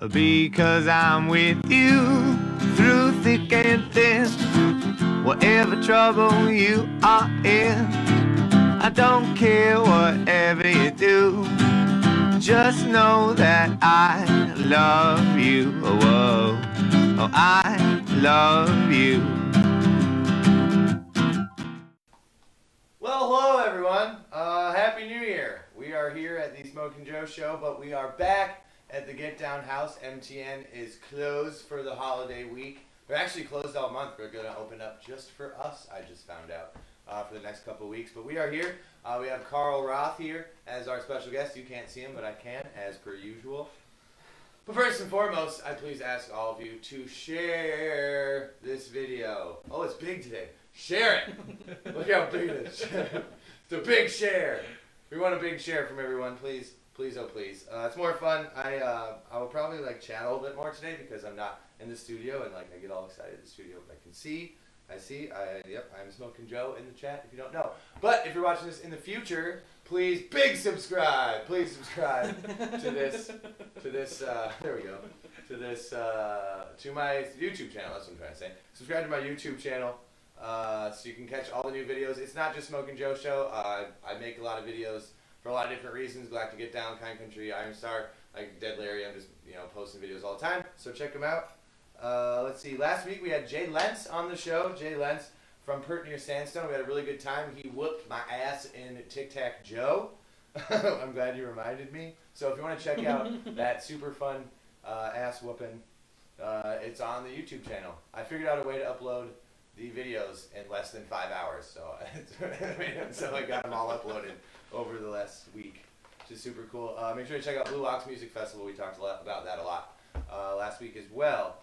because I'm with you through thick and thin. Whatever trouble you are in, I don't care whatever you do. Just know that I love you. Oh, whoa. Oh, I love you. Well, hello everyone. Happy New Year. We are here at the Smokin Joe Show, but we are back at the Get Down House. MTN is closed for the holiday week. They're actually closed all month. We're going to open up just for us, I just found out, for the next couple of weeks. But we are here. We have Karl Roth here as our special guest. You can't see him, but I can, as per usual. But first and foremost, I please ask all of you to share this video. Oh, it's big today. Share it. Look how big it is. It's a big share. We want a big share from everyone, please. Please, oh please. It's more fun. I will probably chat a little bit more today because I'm not in the studio and I get all excited in the studio. But yep, I'm Smokin Joe in the chat if you don't know. But if you're watching this in the future, please big subscribe. Please subscribe to this there we go. To my YouTube channel. That's what I'm trying to say. Subscribe to my YouTube channel. So you can catch all the new videos. It's not just Smokin Joe Show. I make a lot of videos for a lot of different reasons. Galactic Get Down, Kind Country, Iron Star, Dead Larry. I'm just posting videos all the time. So check them out. Let's see. Last week we had Jay Lentz on the show. Jay Lentz from Pert Near Sandstone. We had a really good time. He whooped my ass in Tic Tac Joe. I'm glad you reminded me. So if you want to check out that super fun ass whooping, it's on the YouTube channel. I figured out a way to upload the videos in less than 5 hours, so I got them all uploaded over the last week, which is super cool. Make sure to check out Blue Ox Music Festival. We talked about that a lot last week as well.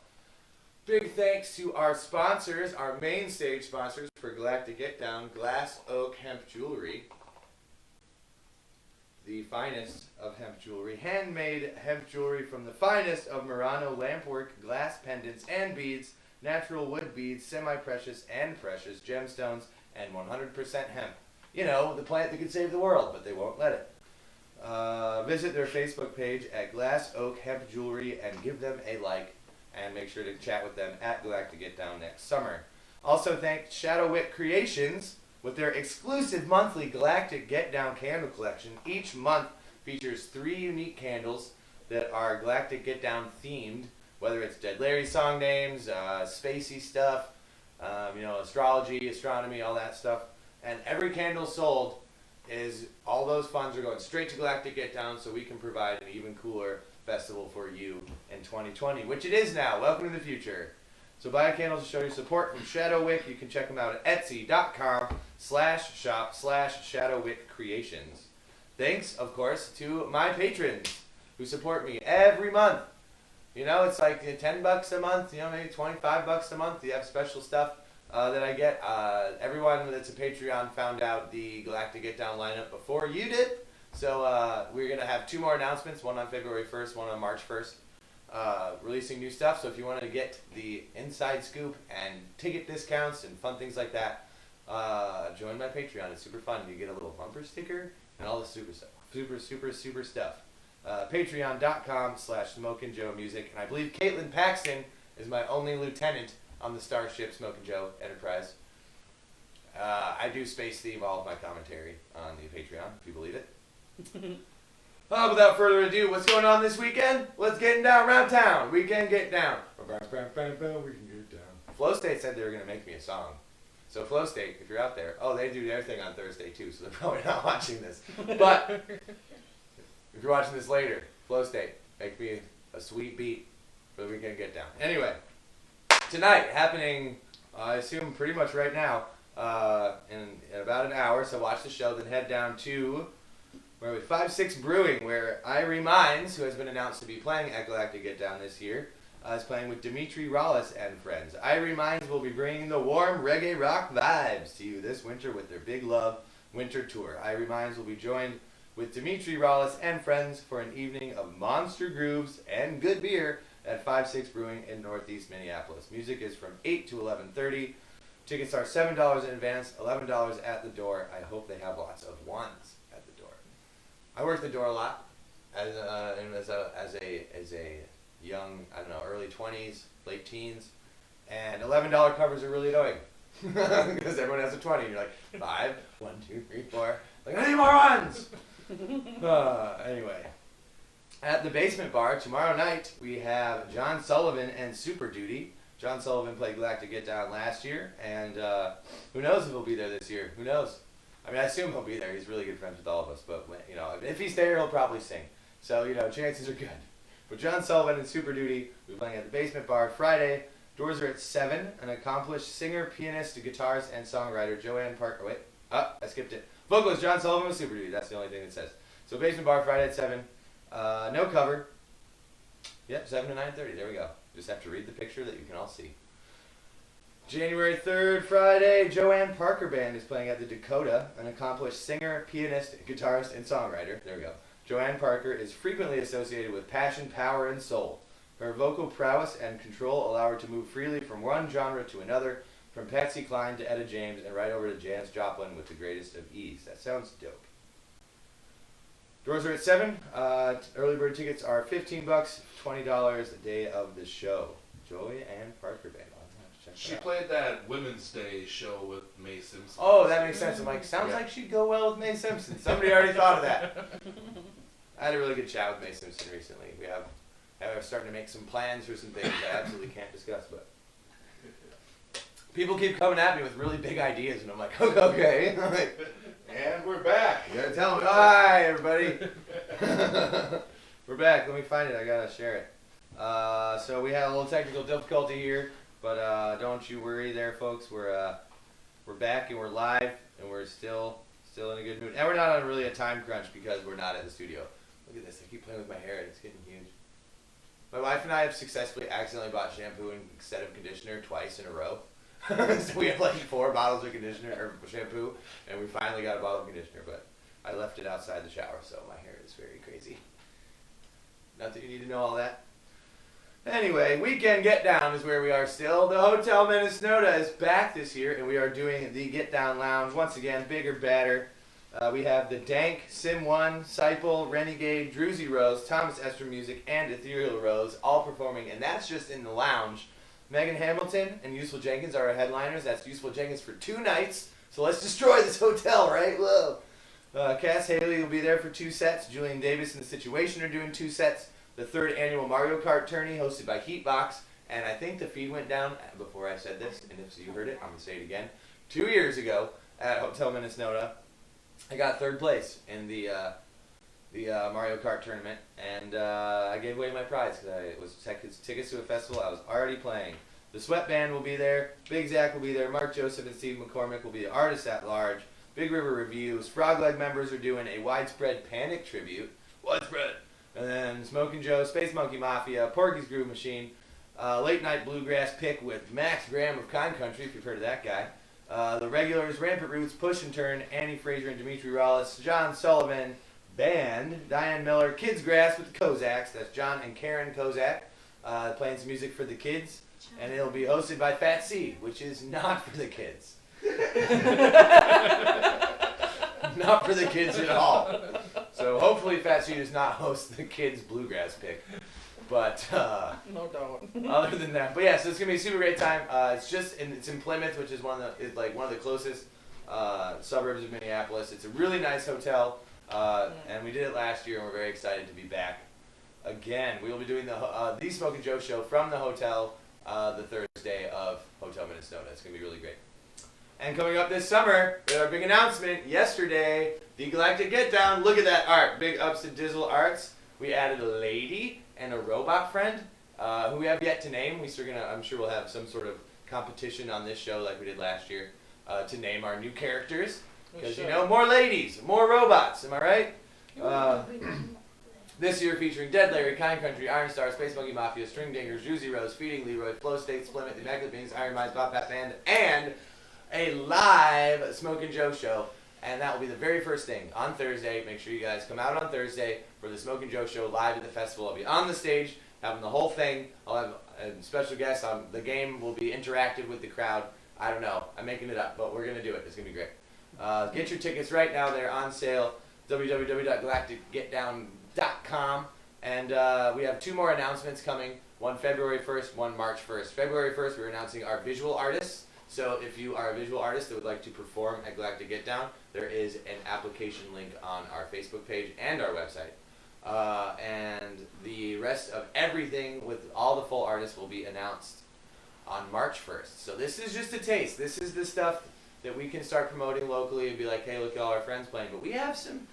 Big thanks to our sponsors, our main stage sponsors for Galactic Get Down, GlassOak Hemp Jewelry, the finest of hemp jewelry, handmade hemp jewelry from the finest of Murano lampwork, glass pendants and beads, natural wood beads, semi-precious and precious gemstones, and 100% hemp. You know, the plant that could save the world, but they won't let it. Visit their Facebook page at GlassOak Hemp Jewelry and give them a like, and make sure to chat with them at Galactic Get Down next summer. Also thank Wick Creations with their exclusive monthly Galactic Get Down candle collection. Each month features 3 unique candles that are Galactic Get Down themed, whether it's Dead Larry song names, spacey stuff, astrology, astronomy, all that stuff. And every candle sold all those funds are going straight to Galactic Get Down so we can provide an even cooler festival for you in 2020, which it is now. Welcome to the future. So buy a candle to show your support from Wick. You can check them out at etsy.com/shop/ShadowWick Thanks, of course, to my patrons who support me every month. It's like $10 a month, maybe $25 a month. You have special stuff that I get. Everyone that's a Patreon found out the Galactic Get Down lineup before you did. So we're going to have 2 more announcements, one on February 1st, one on March 1st, releasing new stuff. So if you want to get the inside scoop and ticket discounts and fun things like that, join my Patreon. It's super fun. You get a little bumper sticker and all the super stuff. Super stuff. Patreon.com/SmokinJoeMusic. And I believe Caitlin Paxton is my only lieutenant on the Starship Smokin Joe Enterprise. I do space theme all of my commentary on the Patreon, if you believe it. Without further ado, what's going on this weekend? Let's get down around town. We can get down. We can get down. Flow State said they were going to make me a song. So Flow State, if you're out there, they do their thing on Thursday too, so they're probably not watching this. But if you're watching this later, Flow State, make me a sweet beat for the Weekend Get Down. Anyway, tonight, happening, I assume pretty much right now, in about an hour, so watch the show, then head down to 5-6 Brewing, where Irie Mines, who has been announced to be playing at Galactic Get Down this year, is playing with Dimitri Rollis and friends. Irie Mines will be bringing the warm reggae rock vibes to you this winter with their Big Love Winter Tour. Irie Mines will be joined with Dimitri Rollis and friends for an evening of monster grooves and good beer at 5-6 Brewing in Northeast Minneapolis. Music is from 8 to 11:30. Tickets are $7 in advance, $11 at the door. I hope they have lots of ones at the door. I work the door a lot as a young, I don't know, early 20s, late teens. And $11 covers are really annoying. Because everyone has a 20. You're like, 5, 1, 2, 3, 4. Like, I need more ones! Anyway. At the Basement Bar, tomorrow night, we have John Sullivan and Super Duty. John Sullivan played Galactic Get Down last year, and who knows if he'll be there this year? Who knows? I mean, I assume he'll be there. He's really good friends with all of us, but, you know, if he's there, he'll probably sing. So, you know, chances are good. But John Sullivan and Super Duty will be playing at the Basement Bar Friday. Doors are at 7. An accomplished singer, pianist, guitarist, and songwriter, Joanne Parker. Wait, I skipped it. Vocalist John Sullivan with Super Duty. That's the only thing it says. So Basement Bar Friday at 7. No cover. Yep, 7 to 9:30. There we go. Just have to read the picture that you can all see. January 3rd, Friday, Joanne Parker Band is playing at the Dakota. An accomplished singer, pianist, guitarist, and songwriter. There we go. Joanne Parker is frequently associated with passion, power, and soul. Her vocal prowess and control allow her to move freely from one genre to another, from Patsy Cline to Etta James, and right over to Janis Joplin with the greatest of ease. That sounds dope. Doors are at 7. Early bird tickets are $15, $20 the day of the show. Joanne Parker Band. She played that Women's Day show with Mae Simpson. Oh, that makes sense. I'm like, sounds like she'd go well with Mae Simpson. Somebody already thought of that. I had a really good chat with Mae Simpson recently. We're starting to make some plans for some things I absolutely can't discuss, but people keep coming at me with really big ideas, and I'm like, okay. And we're back. You gotta tell me. Hi, everybody. We're back. Let me find it. I gotta share it. So we had a little technical difficulty here, but don't you worry there, folks. We're back and we're live and we're still in a good mood. And we're not on really a time crunch because we're not at the studio. Look at this. I keep playing with my hair and it's getting huge. My wife and I have successfully accidentally bought shampoo instead of conditioner twice in a row. So we have like 4 bottles of conditioner or shampoo, and we finally got a bottle of conditioner, but I left it outside the shower, so my hair is very crazy. Not that you need to know all that. Anyway, Weekend Get Down is where we are still. The Hotel Minnesota is back this year, and we are doing the Get Down Lounge once again, bigger, badder. We have the Dank, Sim 1, Seipel, Renegade, Druzy Rose, Thomas Esther Music, and Ethereal Rose all performing, and that's just in the lounge. Megan Hamilton and Useful Jenkins are our headliners. That's Useful Jenkins for 2 nights. So let's destroy this hotel, right? Whoa. Cass Haley will be there for 2 sets. Julian Davis and The Situation are doing 2 sets. The 3rd annual Mario Kart tourney hosted by Heatbox. And I think the feed went down before I said this. And if you heard it, I'm going to say it again. 2 years ago at Hotel Minnesota, I got 3rd place in the Mario Kart tournament, and I gave away my prize because it was tickets to a festival I was already playing. The Sweat Band will be there, Big Zach will be there, Mark Joseph and Steve McCormick will be the artists at large, Big River Reviews, Frogleg members are doing a Widespread Panic tribute, Widespread, and then Smokin Joe, Space Monkey Mafia, Porky's Groove Machine, Late Night Bluegrass Pick with Max Graham of Kind Country, if you've heard of that guy. The regulars, Rampant Roots, Push and Turn, Annie Fraser and Dimitri Rollis, John Sullivan, Band, Diane Miller, Kids Grass with the Kozaks, that's John and Karen Kozak, playing some music for the kids, and it'll be hosted by Fat C, which is not for the kids. Not for the kids at all. So hopefully Fat C does not host the kids' bluegrass pick. But no doubt. Other than that, but yeah, so it's gonna be a super great time. It's in Plymouth, which is one of the closest suburbs of Minneapolis. It's a really nice hotel. And we did it last year, and we're very excited to be back again. We will be doing the Smokin Joe Show from the hotel the Thursday of Hotel Minnesota. It's going to be really great. And coming up this summer, we had our big announcement yesterday, the Galactic Get Down. Look at that art. Big ups to Dizzle Arts. We added a lady and a robot friend who we have yet to name. I'm sure we'll have some sort of competition on this show like we did last year to name our new characters. Because, more ladies, more robots, am I right? This year featuring Dead Larry, Kind Country, Iron Star, Space Monkey Mafia, String Dingers, Juicy Rose, Feeding Leroy, Flow State, Plymouth, The Immaculate Beings, Iron Minds, Bob Pat Band, and a live Smokin Joe Show. And that will be the very first thing on Thursday. Make sure you guys come out on Thursday for the Smokin Joe Show live at the festival. I'll be on the stage, having the whole thing. I'll have a special guest. The game will be interactive with the crowd. I don't know. I'm making it up, but we're going to do it. It's going to be great. Get your tickets right now. They're on sale. www.galacticgetdown.com. And we have 2 more announcements coming, one February 1st, one March 1st. February 1st, we're announcing our visual artists. So if you are a visual artist that would like to perform at Galactic Get Down, there is an application link on our Facebook page and our website. And the rest of everything with all the full artists will be announced on March 1st. So this is just a taste. This is the stuff that we can start promoting locally and be like, hey, look at all our friends playing. But we have some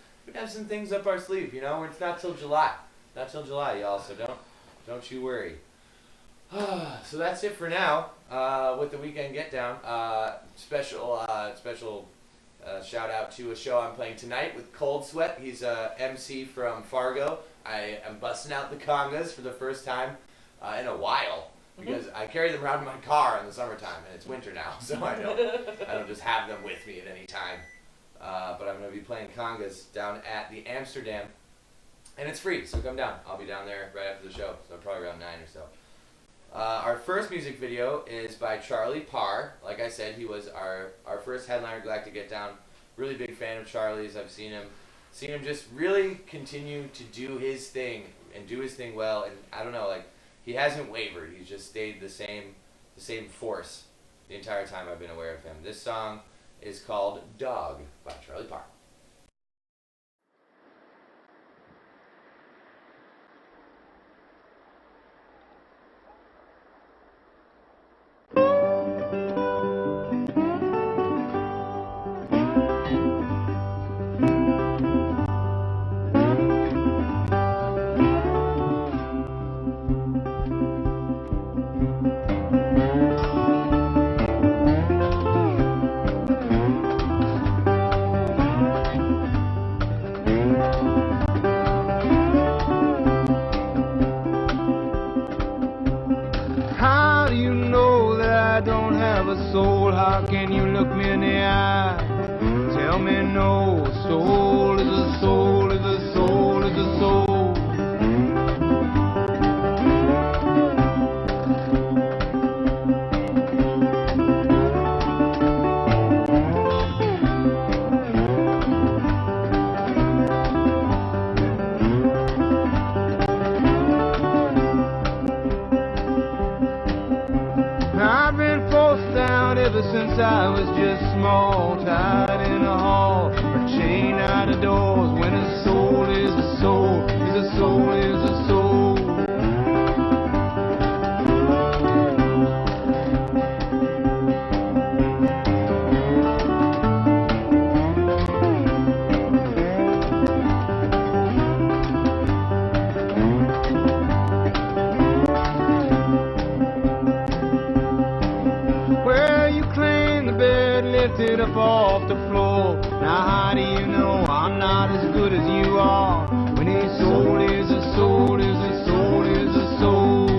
things up our sleeve, you know. It's not till July. Not till July, y'all. So don't you worry. So that's it for now with the weekend get down. Special shout out to a show I'm playing tonight with Cold Sweat. He's a MC from Fargo. I am busting out the congas for the first time in a while because I carry them around in my car in the summertime and it's winter now, so I don't just have them with me at any time. But I'm going to be playing congas down at the Amsterdam, and it's free, so come down. I'll be down there right after the show, so probably around 9 or so. Our first music video is by Charlie Parr. Like I said, he was our first headliner Galactic Get Down. Really big fan of Charlie's. I've seen him just really continue to do his thing and do his thing well. And I don't know, like he hasn't wavered. He's just stayed the same force the entire time I've been aware of him. This song is called Dog by Charlie Parr. Soul, how can you look me in the eye? Tell me no, soul is a soul, is a soul, is a soul. I've been forced out ever since I was just small, tied in a hall, or chained out of doors. When a soul is a soul, is a soul, is a soul. Lifted up off the floor. Now how do you know I'm not as good as you are? When a soul is a soul, is a soul, is a soul.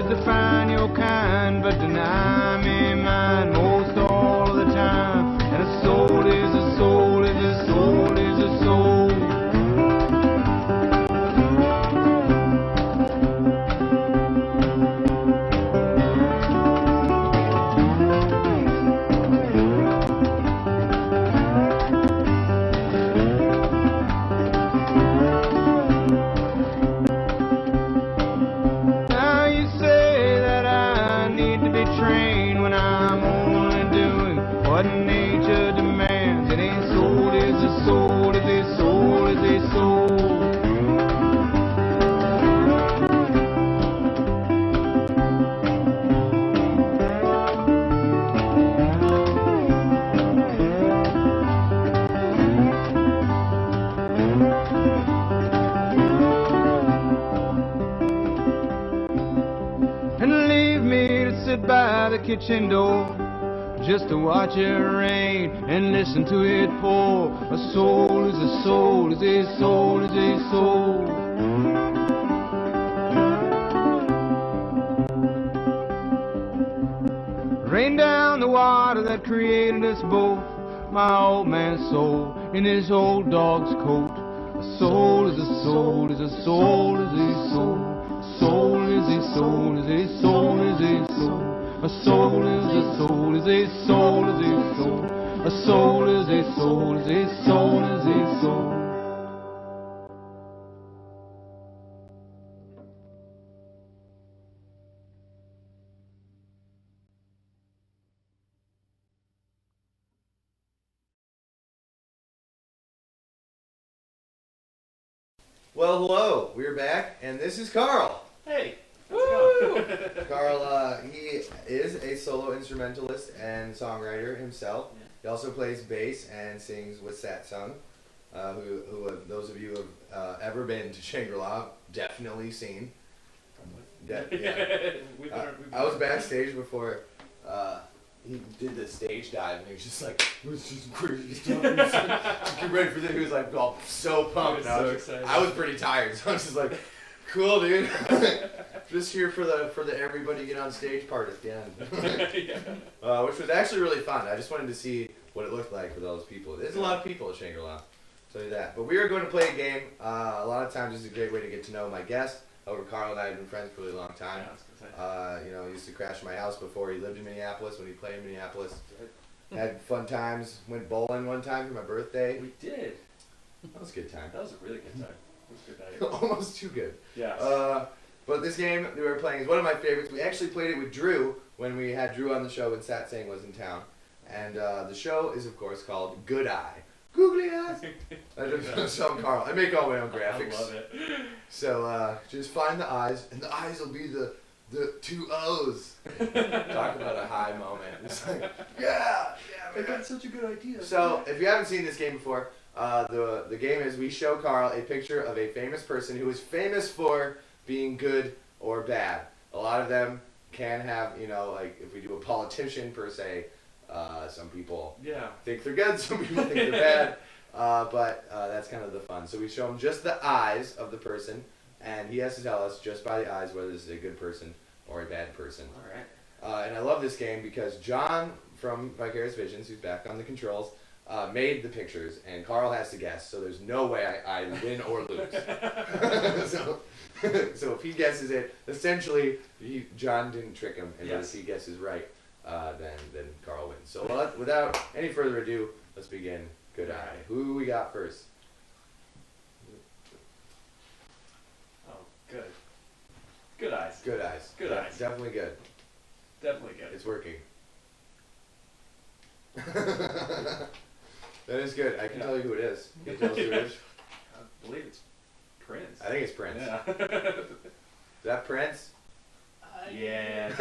Define your kind, but deny me mine most all of the time. And a soul is a soul, is a soul, is a soul. By the kitchen door, just to watch it rain and listen to it pour. A soul is a soul, is a soul, is a soul. Rain down the water that created us both. my old man's soul in his old dog's coat. A soul is a soul is a soul is a soul. Soul is a soul is a soul is a soul. A soul is a soul is a soul is a soul. A soul is a soul is a soul is a soul. Well, hello. We're back, and this is Karl. Hey. Woo! Karl, he is a solo instrumentalist and songwriter himself. Yeah. He also plays bass and sings with Satsang, who have, those of you who have ever been to Shangri-La, definitely seen. Yeah. I was backstage before he did the stage dive, and he was just like, "This is crazy stuff." Get ready for this. He was like, all so pumped. I was so excited. I was pretty tired, so I was just like, "Cool, dude." Just here for the everybody get on stage part at the end, which was actually really fun. I just wanted to see what it looked like with all those people. There's a lot of people at Shangri-La, I'll tell you that. But we are going to play a game. A lot of times, this is a great way to get to know my guest. However, Karl and I have been friends for a really long time. He used to crash at my house before he lived in Minneapolis. When he played in Minneapolis, had fun times. Went bowling one time for my birthday. We did. That was a good time. That was a really good time. It was a good night. Almost too good. Yeah. But this game that we were playing is one of my favorites. We actually played it with Drew when we had Drew on the show when Satsang was in town. And the show is, of course, called Good Eye. Googly eyes. So I'm Karl. I make all my own graphics. I love it. So just find the eyes, and the eyes will be the two O's. Talk about a high moment. It's like, yeah, man. That's such a good idea. So if you haven't seen this game before, the game is we show Karl a picture of a famous person who is famous for being good or bad. A lot of them can have, like if we do a politician per se, some people think they're good, some people think they're bad, but that's kind of the fun. So we show him just the eyes of the person, and he has to tell us just by the eyes whether this is a good person or a bad person. All right. And I love this game because John from Vicarious Visions, who's back on the controls, made the pictures, and Karl has to guess, so there's no way I win or lose. So if he guesses it, essentially, John didn't trick him, and if he guesses right, then Karl wins. So without any further ado, let's begin. Good Eye. Who we got first? Oh, good. Good eyes. Good eyes. Good eyes. Definitely good. Definitely good. It's working. That is good. I can tell you who it is. Can you tell us who it is? I believe it's Prince. I think it's Prince. Yeah. Is that Prince? Yeah.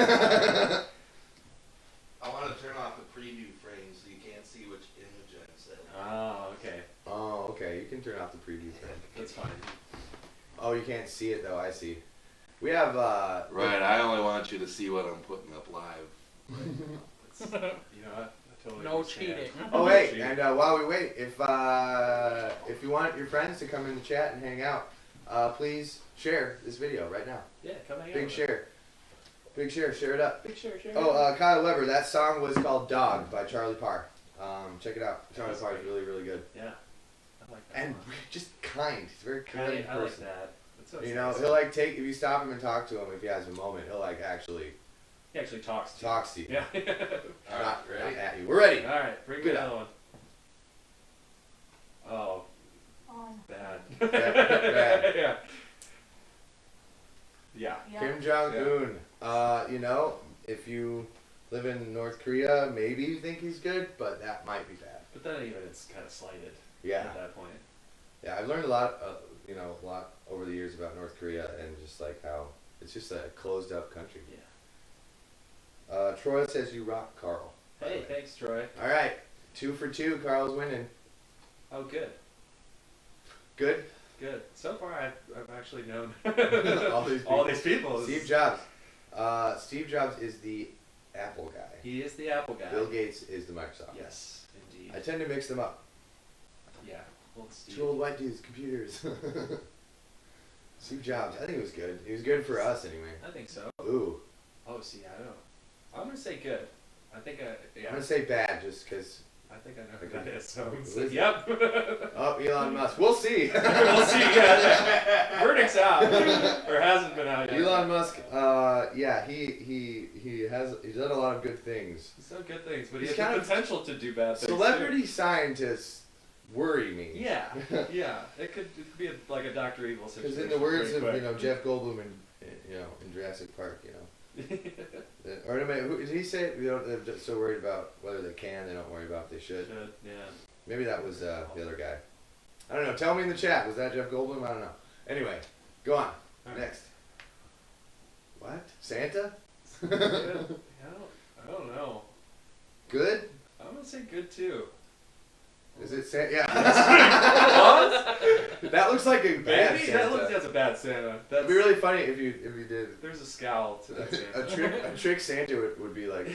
I want to turn off the preview frame so you can't see which image I'm setting. Oh, okay. Oh, okay. You can turn off the preview frame. That's fine. Oh, you can't see it though. I see. We have Right, I only want you to see what I'm putting up live. You know what? I totally No understand. cheating. Oh wait, and while we wait, if you want your friends to come in the chat and hang out, please share this video right now. Yeah, come hang out. Big share. Big share. Share it up. Big share. Oh, Kyle Weber. That song was called "Dog" by Charlie Parr. Check it out. Charlie Parr is really, really good. Yeah. I like that. And one. just kind. He's a very kind I like person. that. That's so You know, nice. he'll like take if you stop him and talk to him if he has a moment. He'll like actually He actually talks to talks to you. you. Yeah. All right, Not ready? at you. We're ready. All right, bring me Good another one. Oh, bad. Bad. Yeah. Yeah. Kim Jong Un. You know, if you live in North Korea, maybe you think he's good, but that might be bad. But then even it's kind of slighted Yeah. at that point. Yeah, I've learned a lot. A lot over the years about North Korea and just like how it's just a closed up country. Yeah. Troy says you rock, Karl. Hey, thanks, Troy. All right, 2 for 2. Karl's winning. Oh, good. Good. Good. So far, I've actually known All these people. these people. Steve Jobs. Steve Jobs is the Apple guy. He is the Apple guy. Bill Gates is the Microsoft. Yes, indeed. I tend to mix them up. Yeah. Old Steve. 2 old white dudes, computers. Steve Jobs. I think it was good. It was good for us anyway. I think so. Ooh. Oh, see, I don't know. I'm gonna say good. I think I'm gonna say bad just because I think I know who that is. So Who is it? yep. Oh, Elon Musk. We'll see. We'll see. Yeah, verdict's out, or hasn't been out yet. Elon Musk. Yeah, he's done a lot of good things. He's done good things, but he He's has kind the of potential to do bad things. Celebrity scientists worry me. Yeah, yeah. It could be like a Dr. Evil situation. Because in the words of pretty quick. Jeff Goldblum in Jurassic Park, or no, who did he say? They're just so worried about whether they can, they don't worry about if they should. Yeah. Maybe that was the other guy. I don't know. Tell me in the chat. Was that Jeff Goldblum? I don't know. Anyway, go on. All right. Next. What? Santa? Good. I don't know. Good? I'm gonna say good too. Is it Santa? Yeah. What? That looks like a bad Maybe Santa. that's a bad Santa. It'd That's be really funny if you did. There's a scowl to that Santa. A trick Santa would be like,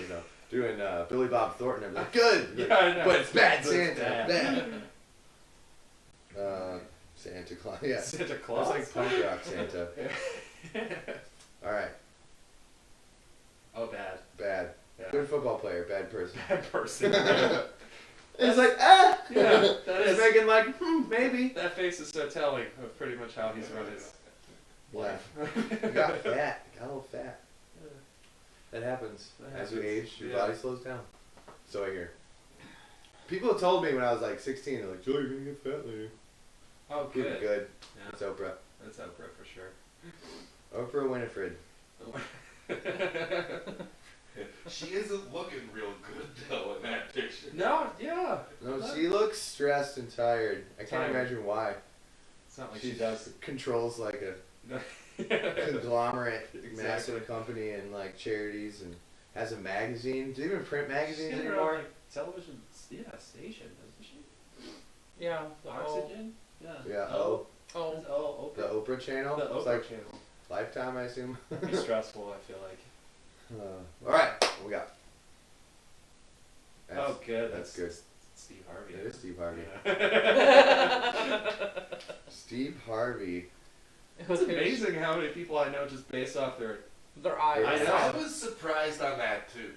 doing Billy Bob Thornton. And be like, good! Yeah, I know. But it's bad But it's Santa. Bad. Santa Claus. Yeah. Santa Claus. That's like punk rock Santa. Alright. Oh, bad. Bad. Yeah. Good football player, bad person. Bad person. It's like, ah! Yeah, that It's is. making like, maybe. That face is so telling of pretty much how he's run his life. You got fat. Got a little fat. That happens. That As you happens. age, your Yeah. body slows down. So I hear. People told me when I was like 16, they're like, Joe, you're gonna get fat later. Oh, Good. good. Good. Yeah, That's Oprah. that's Oprah for sure. Oprah Winifred. She isn't looking real good though in that picture. No, yeah. No, What? she looks stressed and tired. I can't Tired. imagine why. It's not like She she does. controls like a conglomerate, Exactly. massive company and like charities and has a magazine. Do they even print magazines She's got her own, anymore? like, television, station, doesn't she? Yeah. Oxygen? Yeah. Yeah. Oh. Oh, The Oprah. Oprah channel. The It's Oprah like channel. Lifetime, I assume. It'd be stressful, I feel like. All right, what we got? Oh, good. That's good. Steve Harvey. It is Steve Harvey. Yeah. Steve Harvey. It's amazing how many people I know just based off their. Their eyes. I know. I was surprised on that too.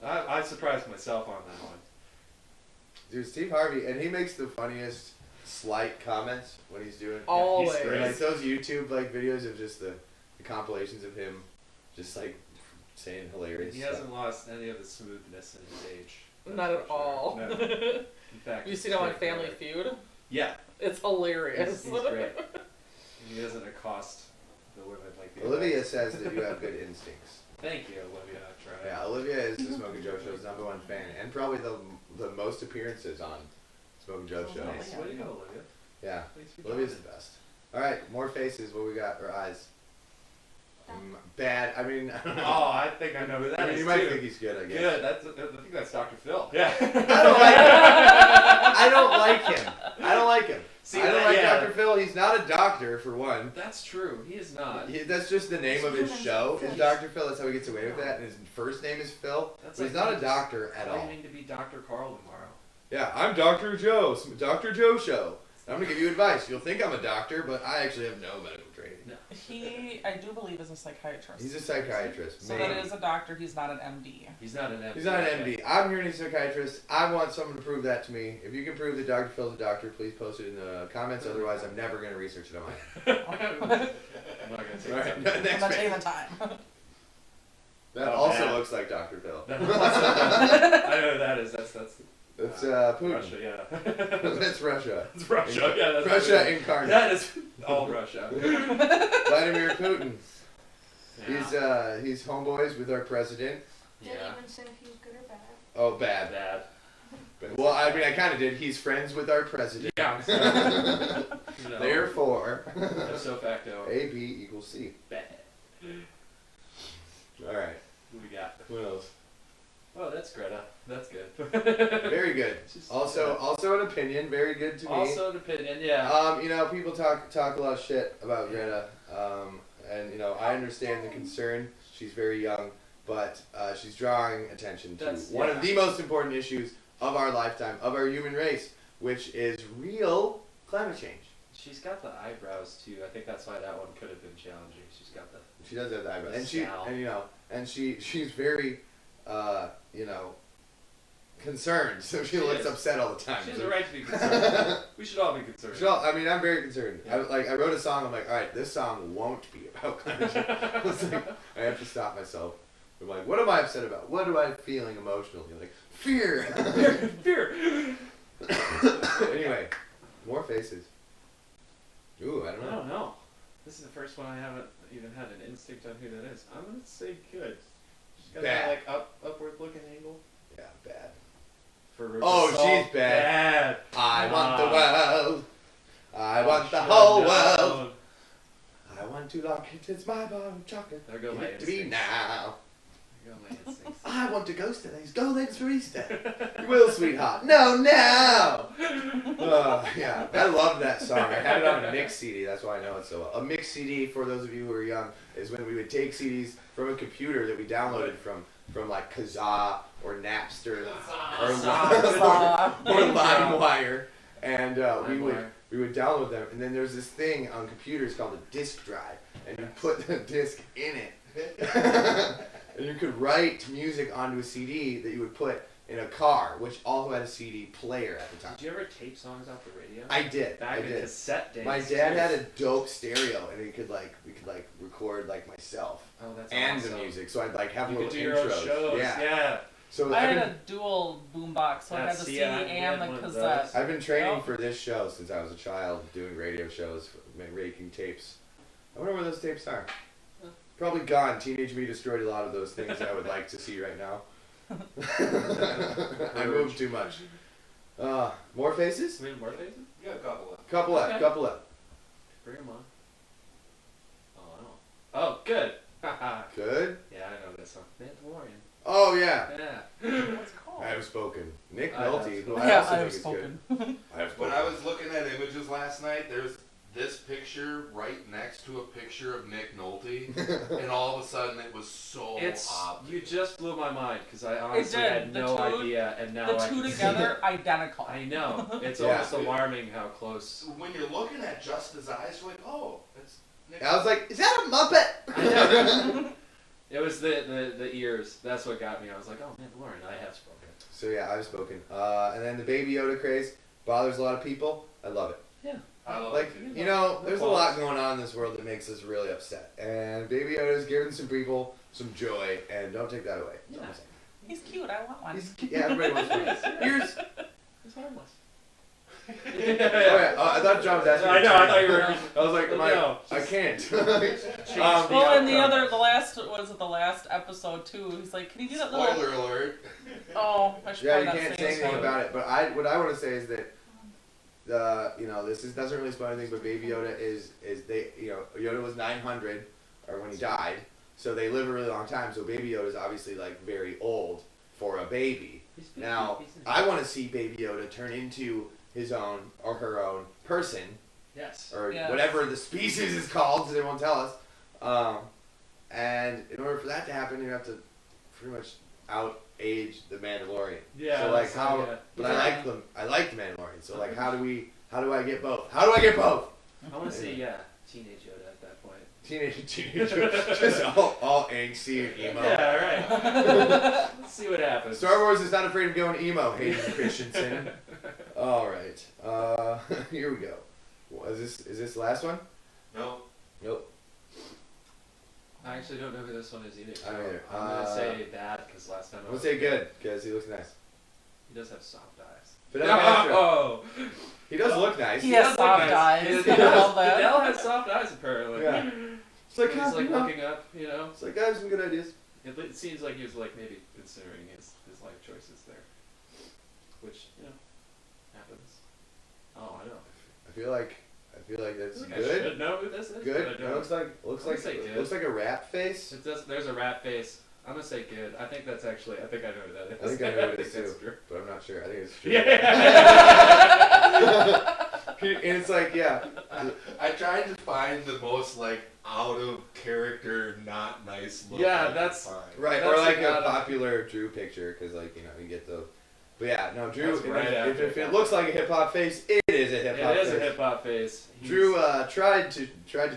I surprised myself on that one. Dude, Steve Harvey, and he makes the funniest slight comments when he's doing. Always. he's great. Like those YouTube like videos of just the compilations of him, just like saying hilarious. He stuff. hasn't lost any of the smoothness in his age. That's Not for at sure. all. No. In fact, You it's seen him on straight Family forward. Feud? Yeah, It's hilarious. he's great. And he doesn't accost the women like the Olivia says that you have good instincts. Thank you, Olivia. I tried. Yeah, Olivia is the Smokin Joe Show's #1 fan, and probably the most appearances on Smokin Joe Show. Nice. Way to go, Olivia. Yeah, Thanks for Olivia's joining. the best. All right, more faces. What we got? Or eyes? Bad. I mean, I don't know. Oh, I think I know who that I mean, is you might too. think he's good. I guess. Good. I think that's Dr. Phil. Yeah. I don't like him. I don't like him. See, I don't that- like yeah. Dr. Phil. He's not a doctor, for one. That's true. He is not. That's just the name of his show. Is Dr. Phil. That's how he gets away with that. And his first name is Phil. That's But he's like not a he's doctor at all. claiming to be Dr. Carl tomorrow. Yeah, I'm Dr. Joe. Dr. Joe Show. I'm gonna give you advice. You'll think I'm a doctor, but I actually have no medical training. No. He, I do believe, is a psychiatrist. He's a psychiatrist. So maybe. that is a doctor. He's not an MD. He's not an MD. He's not an MD. I'm here to see a psychiatrist. I want someone to prove that to me. If you can prove that Dr. Phil's a doctor, please post it in the comments. Otherwise, I'm never going to research it on my own. I'm not going to take All right, that. next I'm not man. taking the time. That Oh, also man. looks like Dr. Phil. I know who that is. That's That's Putin. Russia, yeah. That's Russia. It's Russia, yeah. That's Russia incarnate. That is all Russia. Vladimir Putin. Yeah. He's homeboys with our president. Didn't Yeah. even say if he was good or bad. Oh, bad. Bad. Well, I mean, I kind of did. He's friends with our president. Yeah. You know, Therefore, ipso facto. AB equals C. Bad. All right. Who we got? What else? Oh, that's Greta. That's good. Very good. She's- Also an opinion. Very good to me. Also an opinion, yeah. You know, people talk a lot of shit about Greta. And you know, I understand the concern. She's very young, but she's drawing attention to one of the most important issues of our lifetime, of our human race, which is real climate change. She's got the eyebrows too. I think that's why that one could have been challenging. She's got the. She does have the eyebrows, The and scowl. she's very, you know, concerned, so she She looks is. upset all the time. She has So- a right to be concerned. We should all be concerned. I mean, I'm very concerned. Yeah. I wrote a song. I'm like, all right, this song won't be about climate change. I was like, I have to stop myself. I'm like, what am I upset about? What am I feeling emotionally? Like, fear. Fear. Anyway, more faces. Ooh, I don't I know. don't know. This is the first one I haven't even had an instinct on who that is. I'm gonna say good. She's got Bad. that like upward looking angle. Yeah, bad. For Oh, Salt. she's bad. I want the Ah. world. I Oh, want the shut whole down. world. I want to lock it. It's my bar of chocolate. There go Give my it to me instincts. now. There go my instincts. I want to ghost today's gold eggs for Easter. You will, sweetheart. No, now. Yeah, I love that song. I had it on a mix CD. That's why I know it so well. A mix CD, for those of you who are young, is when we would take CDs from a computer that we downloaded from like Kazaa or Napster or LimeWire, and we would download them. And then there's this thing on computers called a disk drive, and you put the disc in it. And you could write music onto a CD that you would put in a car, which also had a CD player at the time. Did you ever tape songs off the radio? I did. Back I in did. cassette days. My dad too. had a dope stereo, and we could record like myself Oh, that's and awesome. the music. So I'd like have You little could do your own intros. shows. Yeah. So I I've had been, a dual boombox, so I had the CD and the cassette. I've been training Yep. for this show since I was a child, doing radio shows, making tapes. I wonder where those tapes are. Probably gone. Teenage Me destroyed a lot of those things that I would like to see right now. I moved too much. More faces? We have more faces? You got a couple of. Couple left. Okay. Couple left. Bring them on. Oh, I don't. Oh, good. Haha. Good. Yeah, I know this one. Mandalorian. Oh yeah. Yeah. What's it called? I have spoken. Nick I have Nolte, who I Yeah, also I think have is spoken. good. I have spoken. When I was looking at images last night, there's this picture right next to a picture of Nick Nolte, and all of a sudden it was so It's obvious. you just blew my mind because I honestly did. had The no two- idea, and now The I two can together, See identical. it. I know it's Yeah. almost alarming how close. When you're looking at just his eyes, you're like, oh, that's Nick. I was like, is that a Muppet? It was the ears. That's what got me. I was like, oh, Mandalorian. I have spoken. So yeah, I've spoken. And then the Baby Yoda craze bothers a lot of people. I love it. Yeah. I love Like, it. you know, there's a lot going on in this world that makes us really upset. And Baby Yoda's giving some people some joy, and don't take that away. That's all I'm saying. He's cute. I want one. Yeah, everybody wants one. Here's... It's harmless. Oh yeah, I thought John was asking. I know. I thought you were. I was like, No, I can't. Change Well, and the outcome. last episode too. He's like, can you do that little? Spoiler alert. Oh, I should Yeah, probably you not can't say anything it. about it. But what I want to say is that, doesn't really spoil anything. But Baby Yoda is Yoda was 900, or when he died, so they live a really long time. So Baby Yoda is obviously like very old for a baby. Now I want to see Baby Yoda turn into his own or her own person, Yes. or Yes. whatever the species is called, because they won't tell us. And in order for that to happen, you have to pretty much out-age the Mandalorian. Yeah. So like that's- how? yeah. But I like them. I like the Mandalorian. So like, how do I get both? How do I get both? I want to see teenage Yoda at that point. Teenage, just all angsty and emo. Yeah. Right. Let's see what happens. Star Wars is not afraid of going emo, Hayden Christensen. All right. Here we go. Is this the last one? No. Nope. I actually don't know who this one is either. So I don't either. I'm gonna say bad because last time I'm gonna say good because he looks nice. he does have soft eyes. Fidel Castro. Oh. He does look nice. He has does soft look nice. eyes. He I love does. that. Fidel has soft eyes apparently. Yeah. It's like, He's like looking up, you know. It's like, I have some good ideas. It seems like he was like maybe considering his life choices there, which happens. Oh, I know. I feel like that's I think I good. should know who this is. Good. But I It don't. looks like good. looks like a rat face. It does. There's a rat face. I'm gonna say good. I think that's actually. I think I know who that I is. think I know what it is that's too, true. but I'm not sure. I think it's true. Yeah. And it's like, yeah, I tried to find the most like out of character, not nice look. Yeah, I could that's- find. right. That's Or like not a a- popular Drew picture, because like you get the. But yeah, no, Drew. That's right after If it looks like a hip hop face, it is a hip hop It is face. a hip hop face. Drew tried to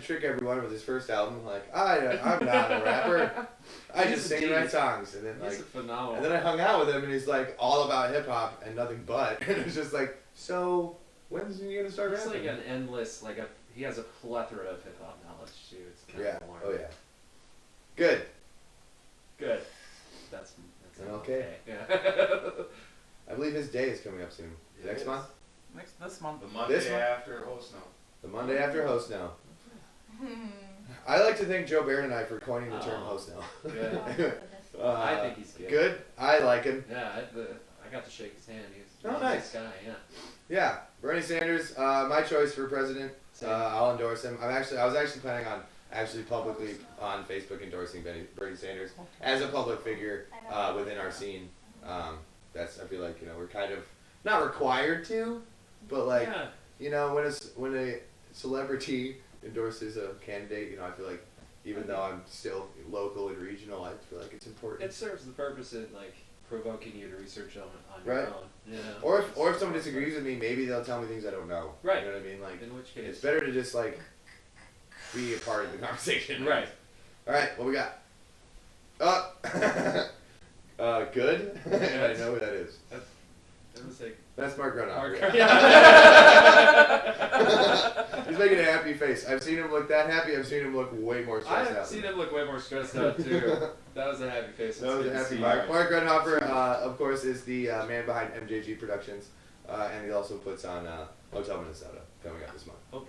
trick everyone with his first album, like I'm not a rapper. I He's just a sing the genius. right songs, and then He's a phenomenal. and then I hung out with him, and he's like all about hip hop and nothing but. And it's just like, so when's he gonna start It's rapping? like an endless, he has a plethora of hip hop knowledge too. It's kind Yeah. of boring. Oh yeah. Good. Good. That's Okay. Yeah. I believe his day is coming up soon. It Next is. month? This month. The Monday This one? after Host No. The Monday after Host Now. I like to thank Joe Barron and I for coining the term Oh. Host Now. Good. I think he's good. Good. I like him. Yeah, I got to shake his hand. He's Oh, a nice. guy. Yeah. Yeah, Bernie Sanders, my choice for president. Same. I'll endorse him. I was actually planning on publicly on Facebook endorsing Bernie Sanders as a public figure within our scene. I feel like we're kind of not required to, but like Yeah. when a celebrity endorses a candidate, I feel like even though I'm still local and regional, I feel like it's important. It serves the purpose in provoking you to research on Right. your own. You know. Or if someone disagrees with me, maybe they'll tell me things I don't know. Right. You know what I mean? Like, In which case. it's better to just be a part of the conversation. Right. All right, what we got? Good. I know who that is. It was like That's Mark Grunhoff. Mark. Yeah. Yeah. He's making a happy face. I've seen him look that happy. I've seen him look way more stressed out. I've seen him look way more stressed out too. That was a happy face. That was a It's good to happy see. Mark. Mark Grunhofer, of course, is the man behind MJG Productions, and he also puts on Hotel Minnesota coming up this month. Hope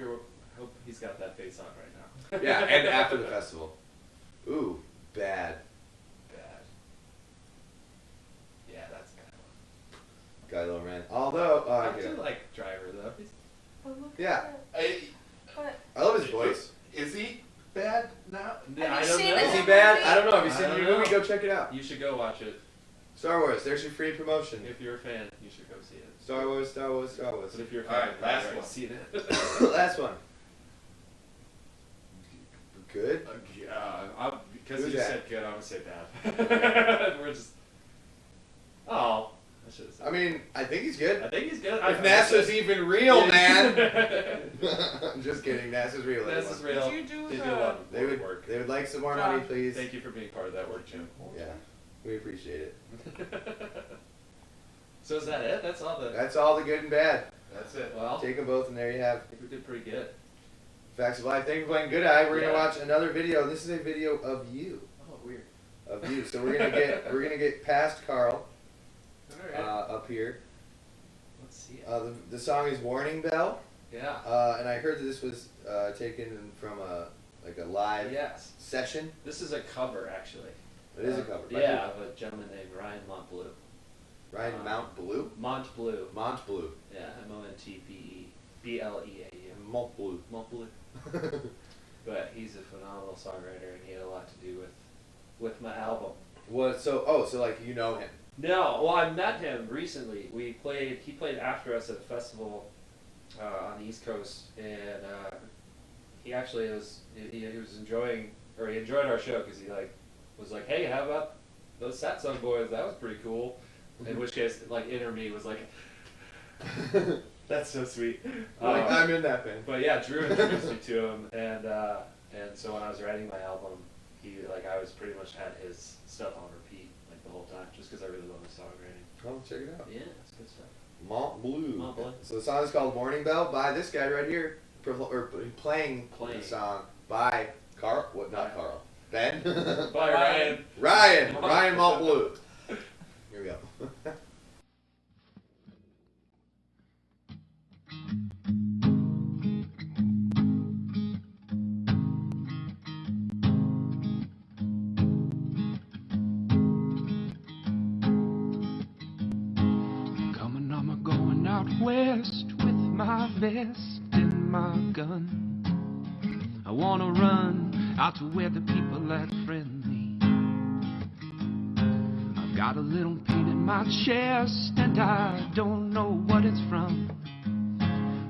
he's got that face on right now. Yeah, and after the festival. Ooh, bad. Yeah, that's kind Kylo Ren. Although, of. I do like Driver though. yeah, But I love his voice. Is he bad now? Yeah, I you don't seen know. it? Is he bad? I don't know. Have you I seen the don't new movie? know. Go check it out. You should go watch it. Star Wars. There's your free promotion. If you're a fan, you should go see it. Star Wars, Star Wars, Star Wars. But if you're a All fan, right, you've last already one. seen it. Last one. Good. Because Who's you that? said good, I'm gonna say bad. We're just. Oh, I should have said. I mean, I think he's good. I think he's good. If NASA's even real, man. NASA's I'm just kidding. NASA's real. everyone. real. Did you do They the- do a lot of They would work. They would like some more John, money, please. Thank you for being part of that work, Jim. Yeah, we appreciate it. So is that it? That's all the. That's all the good and bad. That's it. Well, Take them both, and there you have I think we did pretty good. Facts of Life. Thank you for playing Good Eye. We're gonna Yeah. watch another video. This is a video of you. Oh, weird. Of you. So we're gonna get past Karl All right. up here. Let's see it. The song is Warning Bell, Yeah. and I heard that this was taken from a live Yes. session. This is a cover, actually. It is a cover. By Yeah, of a gentleman named Ryan Montbleu. who? Ryan Mount Blue. Montbleu. Mont Blue. Yeah, MONTBLEAU. Mont Blue. Montbleu. But he's a phenomenal songwriter, and he had a lot to do with my album. What? So like you know him. No, well, I met him recently. He played after us at a festival on the East Coast, and he actually he enjoyed our show because he was like, hey, how about those Satsang boys? That was pretty cool. In which case, inner me was like, that's so sweet. Like I'm in that band. But yeah, Drew introduced me to him, and so when I was writing my album, I was pretty much had his stuff on repeat the whole time, just because I really love his songwriting. Oh, check it out. Yeah, it's good stuff. Mont Bleu. Mont Bleu. So the song is called Morning Bell by this guy right here, playing the song by Karl. What? Not Karl. Ben. Bye, Ryan. Ryan Mont Bleu. Here we go. Coming on, I'm going out west with my vest and my gun. I wanna run out to where the people act friendly. I've got a little pain in my chest and I don't know what it's from,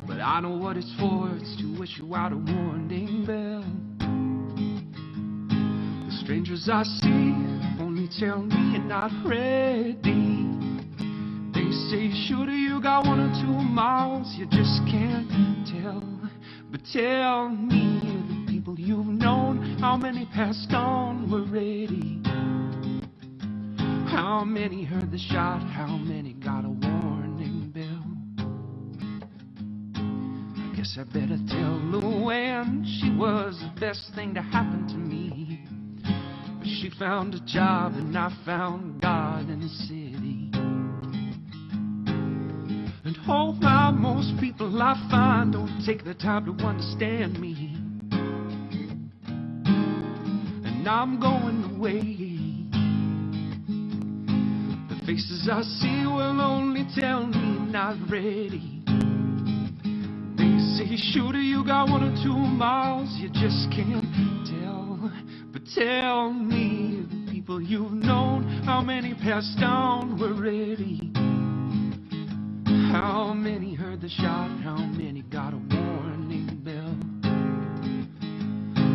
but I know what it's for. It's to wish you out a warning bell. The strangers I see only tell me you're not ready. They say, shooter, you got 1 or 2 miles, you just can't tell. But tell me, the people you've known, how many passed on were ready? How many heard the shot? How many got a warning bell? I guess I better tell Luann she was the best thing to happen to me. But she found a job and I found God in the city. And oh, how most people I find don't take the time to understand me. And I'm going away. The faces I see will only tell me not ready. They say, shooter, you got 1 or 2 miles, you just can't tell. But tell me, the people you've known, how many passed down were ready? How many heard the shot? How many got a warning bell?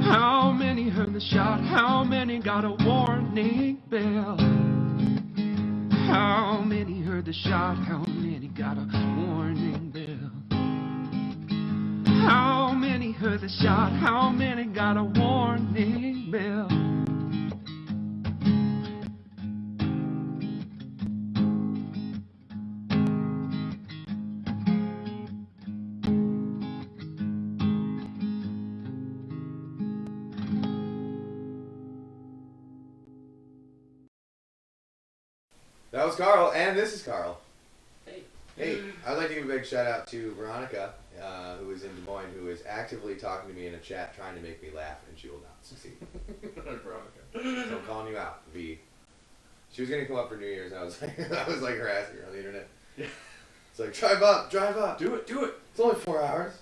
How many heard the shot? How many got a warning bell? How many heard the shot? How many got a warning bell? How many heard the shot? How many got a warning bell? That was Karl, and this is Karl. Hey. Hey, I'd like to give a big shout out to Veronica, who is in Des Moines, who is actively talking to me in a chat trying to make me laugh, and she will not succeed. So I'm calling you out, V. She was gonna come up for New Year's, and I was like harassing her on the internet. Yeah. It's like, drive up. Do it. It's only 4 hours.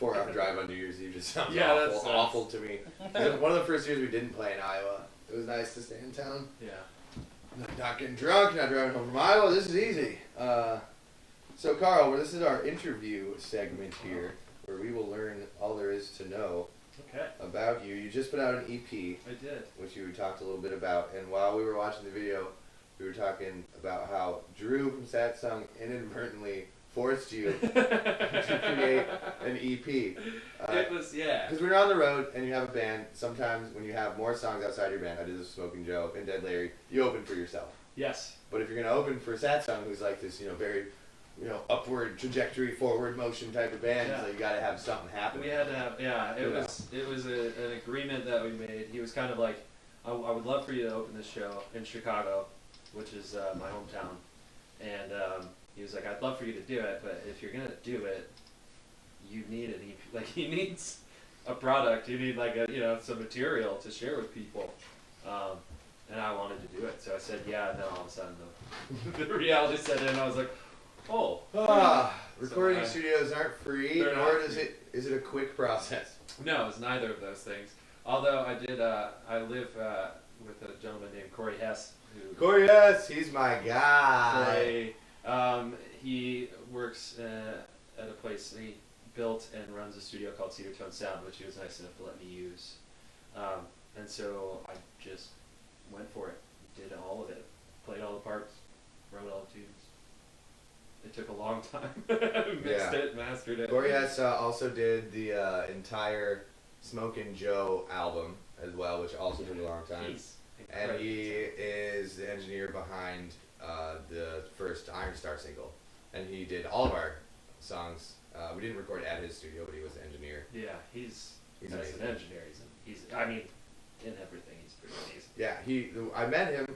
4-hour drive on New Year's Eve just sounds awful to me. One of the first years we didn't play in Iowa, it was nice to stay in town. Yeah. Not getting drunk, not driving home from Iowa. This is easy. So, Karl, this is our interview segment here, where we will learn all there is to know Okay. about you. You just put out an EP, I did. which you talked a little bit about, and while we were watching the video, we were talking about how Drew from Satsang inadvertently forced you to create an EP. It was, yeah. Because when you're on the road and you have a band, sometimes when you have more songs outside your band, I did this with Smokin Joe and Dead Larry, you open for yourself. Yes. But if you're going to open for Satsang, who's like this, very, upward trajectory, forward motion type of band, Yeah. so you got to have something happen. We had to have, it was an agreement that we made. He was kind of like, I would love for you to open this show in Chicago, which is my hometown. And he was like, I'd love for you to do it, but if you're going to do it, you need an EP. Like, he needs a product. You need, like, some material to share with people. And I wanted to do it. So I said, yeah, and then all of a sudden the reality set in. I was like, oh. Recording So, studios aren't free, they're nor not is it a quick process. No, it's neither of those things. Although I did, I live with a gentleman named Corey Hess. Corey, yes, he's my guy. He works at a place, he built and runs a studio called Cedar Tone Sound, which he was nice enough to let me use. And so I just went for it, did all of it, played all the parts, wrote all the tunes. It took a long time. Mixed it, mastered it. Corey Hess also did the entire Smokin Joe album as well, which also took a long time. And he is the engineer behind the first Iron Star single. And he did all of our songs. We didn't record at his studio, but he was the engineer. Yeah, he's He's an amazing. engineer. I mean, in everything, he's pretty amazing. Yeah, I met him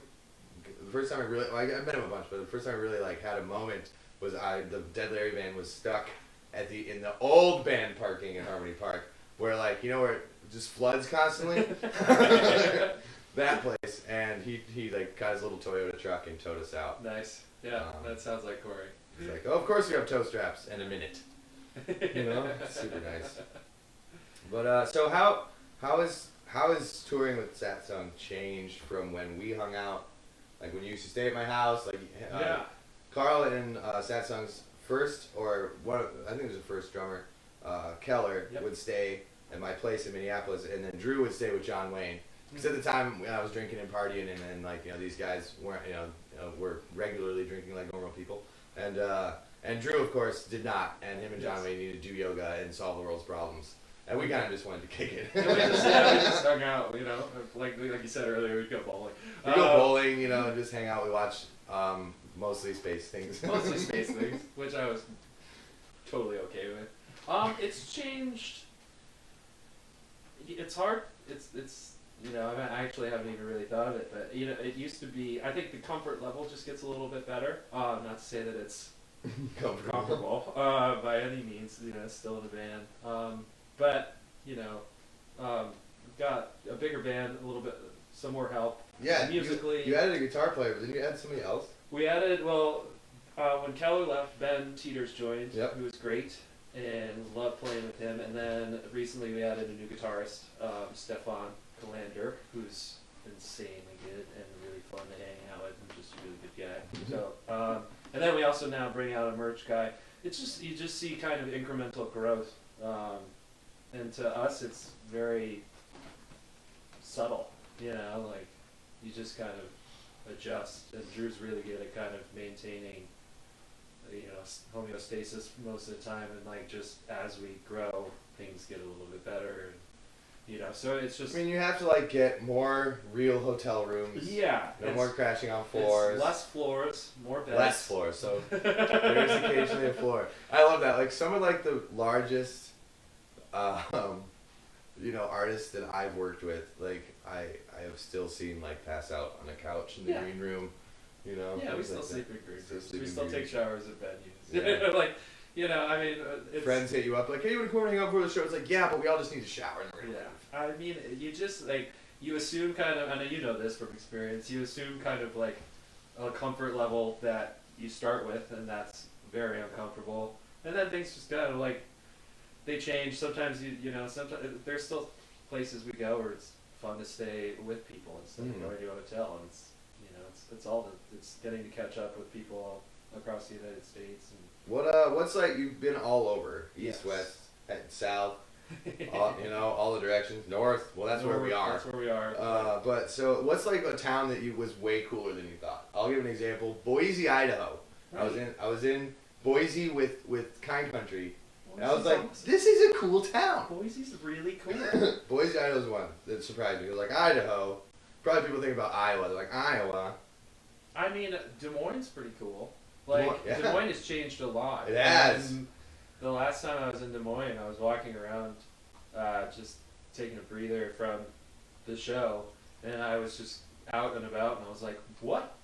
the first time I met him a bunch, but the first time I really had a moment was the Dead Larry band was stuck in the old band parking in Harmony Park, where where it just floods constantly. That place, and he got his little Toyota truck and towed us out. Nice. Yeah, that sounds like Corey. He's like, oh, of course we have toe straps and a minute. Super nice. But so how is touring with Satsang changed from when we hung out? Like when you used to stay at my house, Karl and Satsang's first, or I think it was the first drummer, Keller, would stay at my place in Minneapolis, and then Drew would stay with John Wayne. Because at the time I was drinking and partying, and these guys weren't were regularly drinking like normal people, and Drew of course did not, and him and John Wayne needed to do yoga and solve the world's problems. And we kind of just wanted to kick it. And we just hung out, you know, like you said earlier, we'd go bowling. We go bowling, you know, just hang out. We watch mostly space things. Mostly space things, which I was totally okay with. It's changed. It's hard. It's you know, I actually haven't even really thought of it, but you know, it used to be. I think the comfort level just gets a little bit better. Not to say that it's comfortable by any means. You know, it's still in a band. But you know, we've got a bigger band, a little bit, some more help. Yeah, musically. You added a guitar player, but then you add somebody else. We added, when Keller left, Ben Teeters joined, Yep. who was great, and loved playing with him. And then recently we added a new guitarist, Stefan Kalander, who's insanely good and really fun to hang out with, and just a really good guy. So, and then we also now bring out a merch guy. It's just, you just see kind of incremental growth. And to us, it's very subtle, you know, like you just kind of adjust. And Drew's really good at kind of maintaining, you know, homeostasis most of the time. And like just as we grow, things get a little bit better. And, you know, so it's just. I mean, you have to like get more real hotel rooms. Yeah. No more crashing on floors. It's less floors, more beds. Less floors. So there's occasionally a floor. I love that. Like some of like the largest. You know, artists that I've worked with, like I have still seen like pass out on a couch in the green room, you know. Yeah, we things still like sleep that. in green Still rooms. sleep We in still green take showers at venues. Yeah. Like, you know, I mean, it's, friends hit you up like, hey, you want to come over and hang out for the show? It's like, yeah, but we all just need a shower. And we're gonna yeah. I mean, you just like you assume kind of. I know you know this from experience. You assume kind of like a comfort level that you start with, and that's very uncomfortable. And then things just kind of like. They change. Sometimes you know. Sometimes there's still places we go where it's fun to stay with people instead of going to a hotel. And it's you know it's getting to catch up with people all across the United States. And what's like you've been all over east, Yes. west, and south, you know, all the directions, north. Well, that's where we are. That's where we are. But so what's like a town that you was way cooler than you thought? I'll give an example. Boise, Idaho. Right. I was in Boise with Kind Country. And I was Boise's like, awesome. this is a cool town. Boise's really cool. Boise, Idaho's one that surprised me. It was like Idaho. Probably people think about Iowa. They're like, Iowa. I mean, Des Moines pretty cool. Like Yeah. Des Moines has changed a lot. It has. And the last time I was in Des Moines, I was walking around, just taking a breather from the show, and I was just out and about, and I was like, what?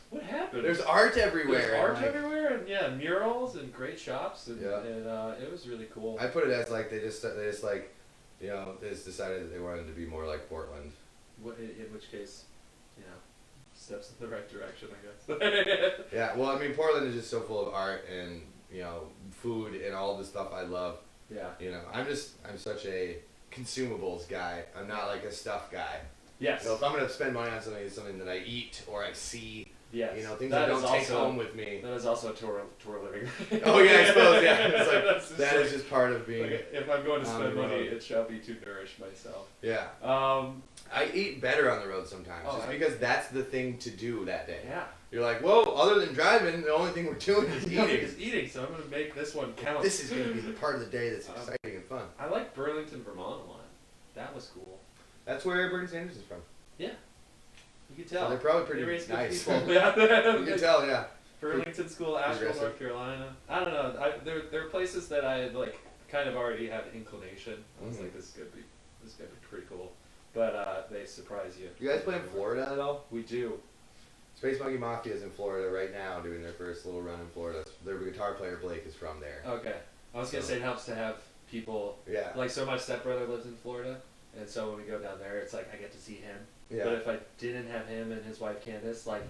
What happened? There's art everywhere. There's and, art like, everywhere, and yeah, murals and great shops, and, Yeah. and it was really cool. I put it as like they just like, you know, they just decided that they wanted to be more like Portland. In which case, you know, steps in the right direction, I guess. Yeah, well, I mean, Portland is just so full of art and, you know, food and all the stuff I love. Yeah. You know, I'm such a consumables guy. I'm not like a stuff guy. Yes. So if I'm gonna spend money on something, it's something that I eat or I see. Yes. You know, things That I is don't take also- home with me. That is also a tour living. Oh yeah, I suppose. Yeah, it's like That's just that is like- just part of being. Like, if I'm going to on spend the money, road. it shall be to nourish myself. Yeah. I eat better on the road sometimes, Oh, just I- because that's the thing to do that day. Yeah. You're like, whoa, other than driving, the only thing we're doing is eating. It's eating, so I'm going to make this one count. This is going to be the part of the day that's exciting and fun. I like Burlington, Vermont a lot. That was cool. That's where Bernie Sanders is from. Yeah. You can So tell. they're probably They pretty raise good nice. people. Yeah. You can tell, yeah. Burlington School, Asheville, Progressive. North Carolina. I don't know. There are places that I like kind of already have inclination. I was like, this is gonna be pretty cool. But they surprise you. You guys play in Florida at all? We do. Space Monkey Mafia is in Florida right now, doing their first little run in Florida. Their guitar player Blake is from there. Okay. I was gonna say it helps to have people. Yeah. Like, so my stepbrother lives in Florida, and so when we go down there, it's like I get to see him. Yeah. But if I didn't have him and his wife Candace, like,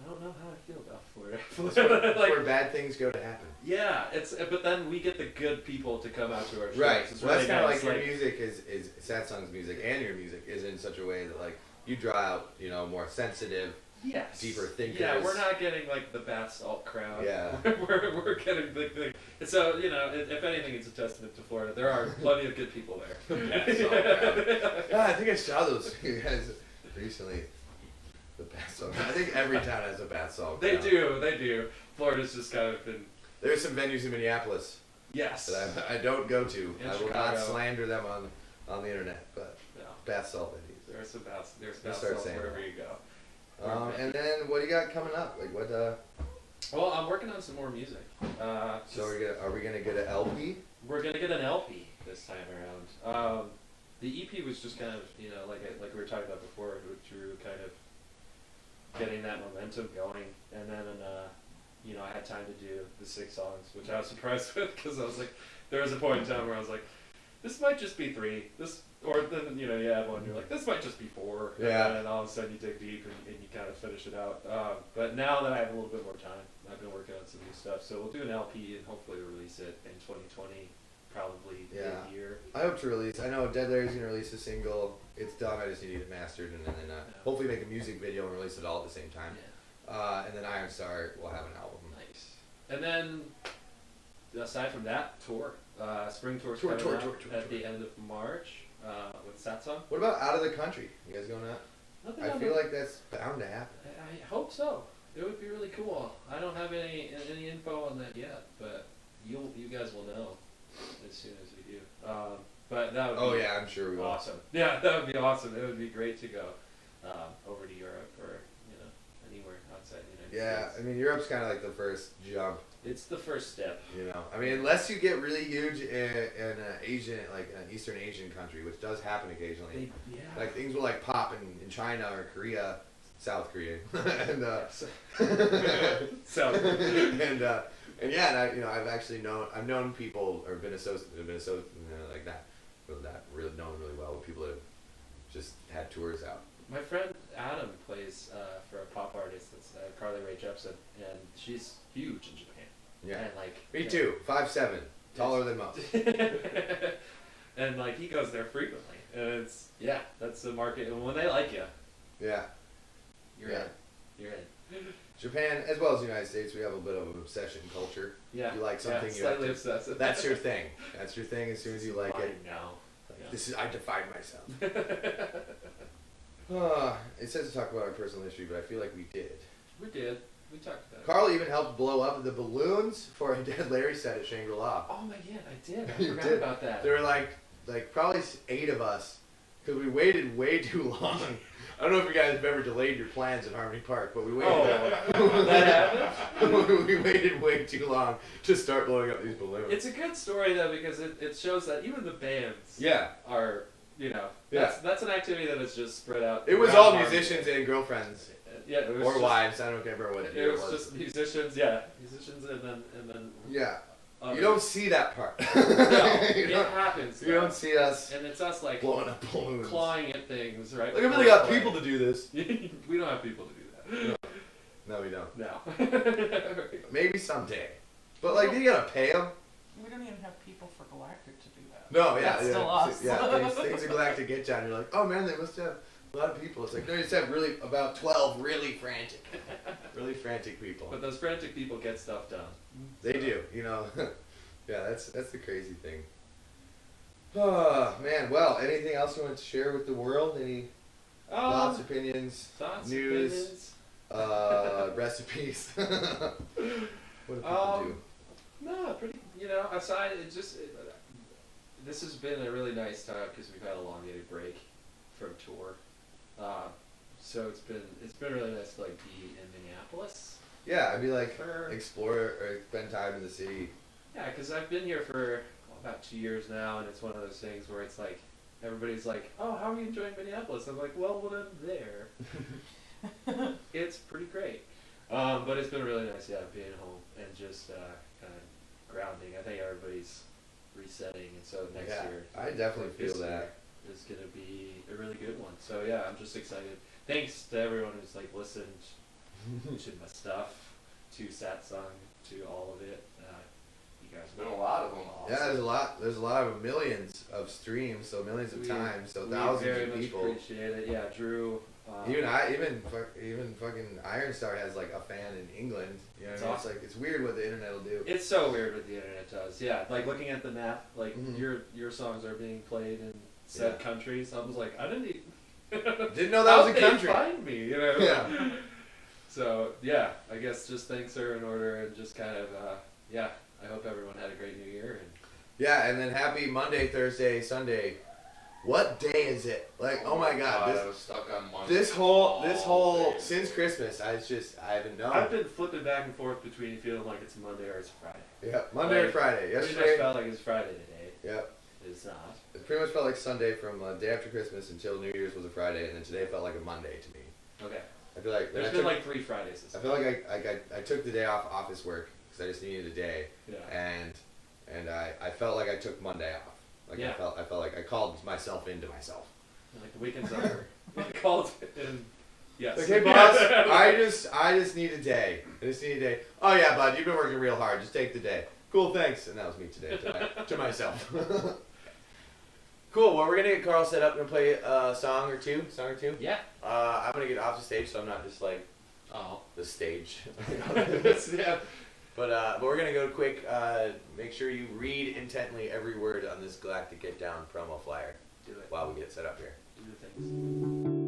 I don't know how I feel about Florida. That's Like, where bad things go to happen. yeah, but then we get the good people to come out to our shows. Right. It's Well, that's really kind of nice. like your music is Satsang's music and your music is in such a way that like you draw out, you know, more sensitive. Yes. deeper thinkers. Yeah, we're not getting like the bath salt crowd. Yeah. we're getting the and so, you know, if anything, it's a testament to Florida. There are plenty of good people there. Bath salt crowd. Yeah, I think I saw those you guys recently. The bath salt. I think every town has a bath salt. They crowd. do. Florida's just kind of been. There's some venues in Minneapolis. Yes. that I don't go to. In I will Chicago. not slander them on the internet, but No. bath salt ladies. There's bath start salts saying wherever that. you go. And then what do you got coming up? Like what? Well, I'm working on some more music. So are we gonna get an LP? We're gonna get an LP this time around. The EP was just kind of, like we were talking about before, with Drew kind of getting that momentum going, and then I had time to do the 6 songs, which I was surprised with because I was like, there was a point in time where I was like, this might just be 3. Or then you add one, you're like, this might just be 4. Yeah. And then all of a sudden you dig deep and you kind of finish it out. But now that I have a little bit more time, I've been working on some new stuff. So we'll do an LP and hopefully release it in 2020, probably mid-year. I hope to release. I know Dead Larry's gonna release a single. It's done. I just need it mastered and then hopefully make a music video and release it all at the same time. Yeah. And then Iron Star will have an album. Nice. And then, aside from that, tour. Spring tour's coming up at the end of March with Satsang. What about out of the country? You guys going out? Nothing I on feel the- like that's bound to happen. I hope so. It would be really cool. I don't have any info on that yet, but you guys will know as soon as we do. But that would be I'm sure we will. awesome. Yeah, that would be awesome. It would be great to go over to Europe or anywhere outside the United States. I mean Europe's kind of like the first jump. It's the first step. I mean, unless you get really huge in an Asian, like an Eastern Asian country, which does happen occasionally. Like things will like pop in China or Korea, South Korea, and So I've actually known people or been associated like that, really known really well with people that have just had tours out. my friend Adam plays for a pop artist that's Carly Rae Jepsen, and she's huge in Japan. Yeah. And like Me too. 5'7", taller than most. and like he goes there frequently, and that's the market. And when they like you, Yeah. you're Yeah. in. You're in. Japan, as well as the United States, we have a bit of an obsession culture. Yeah. You like something, you have slightly to, obsessive. that's your thing. That's your thing as soon as you like it. now. I defined myself. It says to talk about our personal history, but I feel like we did. We did. We talked about it. Carl even helped blow up the balloons for a Dead Larry set at Shangri-La. Oh my god, I did. I You forgot did. about that. There were like probably 8 of us because we waited way too long. I don't know if you guys have ever delayed your plans at Harmony Park, but we waited. That happened? We waited way too long to start blowing up these balloons. It's a good story though because it shows that even the bands are that's an activity that is just spread out. It was around all Harmony. musicians and girlfriends. Yeah, it was Or just, wives. I don't remember what It was just musicians, musicians, and then. Yeah. others. You don't see that part. No, You it don't- happens. You don't see us And it's us like blowing up balloons. clawing at things, right? Look, I really got people to do this. We don't have people to do that. No, we don't. No. Maybe someday. But like, you gotta pay them. We don't even have people for Galactic to do that. No, That's still us. Yeah, things are Galactic get down. You're like, oh man, they must have a lot of people. It's like, no, you just have really about 12 really frantic people. But those frantic people get stuff done. They do, Yeah, that's the crazy thing. Oh man, well, anything else you want to share with the world? Any thoughts, opinions, Thoughts, news, opinions? recipes? What do people do? No, pretty. Aside, this has been a really nice time because we've had a elongated break from tour. So it's been really nice to like be in Minneapolis. Yeah, I'd be like For- explore or spend time in the city. Yeah, because I've been here for about 2 years now, and it's one of those things where it's like everybody's like, "Oh, how are you enjoying Minneapolis?" I'm like, "Well, when I'm there, it's pretty great." But it's been really nice, being home and just kind of grounding. I think everybody's resetting, and so next year, I definitely this feel that. year is gonna be a really good one. So yeah, I'm just excited. Thanks to everyone who's like listened to my stuff, to Satsang, to all of it. You guys Been a lot of them. Yeah, there's a lot of millions of streams, so millions of times, so we thousands very of much people. appreciate it. Yeah, Drew. Even fucking Iron Star has like a fan in England. You know, It's what I mean? awesome. It's like it's weird what the internet will do. It's so weird what the internet does. Yeah, like looking at the map, like Mhm. your songs are being played in said countries. I was like, I didn't even Didn't know that was a how'd they country. find me, Yeah. So yeah, I guess just things are in order and just kind of I I hope everyone had a great New Year. And Yeah, and then happy Monday, Thursday, Sunday. What day is it? Like, oh my God, I was stuck on Monday. this whole day. since Christmas, I haven't known. I've been flipping back and forth between feeling like it's Monday or it's Friday. Yeah, Monday or Like, Friday. Pretty Yesterday, much felt like it's Friday today. yep. It's not. It pretty much felt like Sunday from day after Christmas until New Year's was a Friday, and then today felt like a Monday to me. Okay. I feel like There's been like 3 Fridays this I feel like I took the day off office work because I just needed a day, Yeah. and I felt like I took Monday off. Like Yeah. I felt like I called myself into myself. Like the weekend's over. I called and yes. Like, hey boss, I just need a day. I just need a day. Oh yeah, bud, you've been working real hard. Just take the day. Cool, thanks. And that was me today to myself. Cool. Well, we're gonna get Karl set up. We're gonna play a song or two. Yeah. I'm gonna get off the stage, so I'm not just like Oh. the stage. Yeah. But we're gonna go quick. Make sure you read intently every word on this Galactic Get Down promo flyer Do it. while we get set up here. Do the things.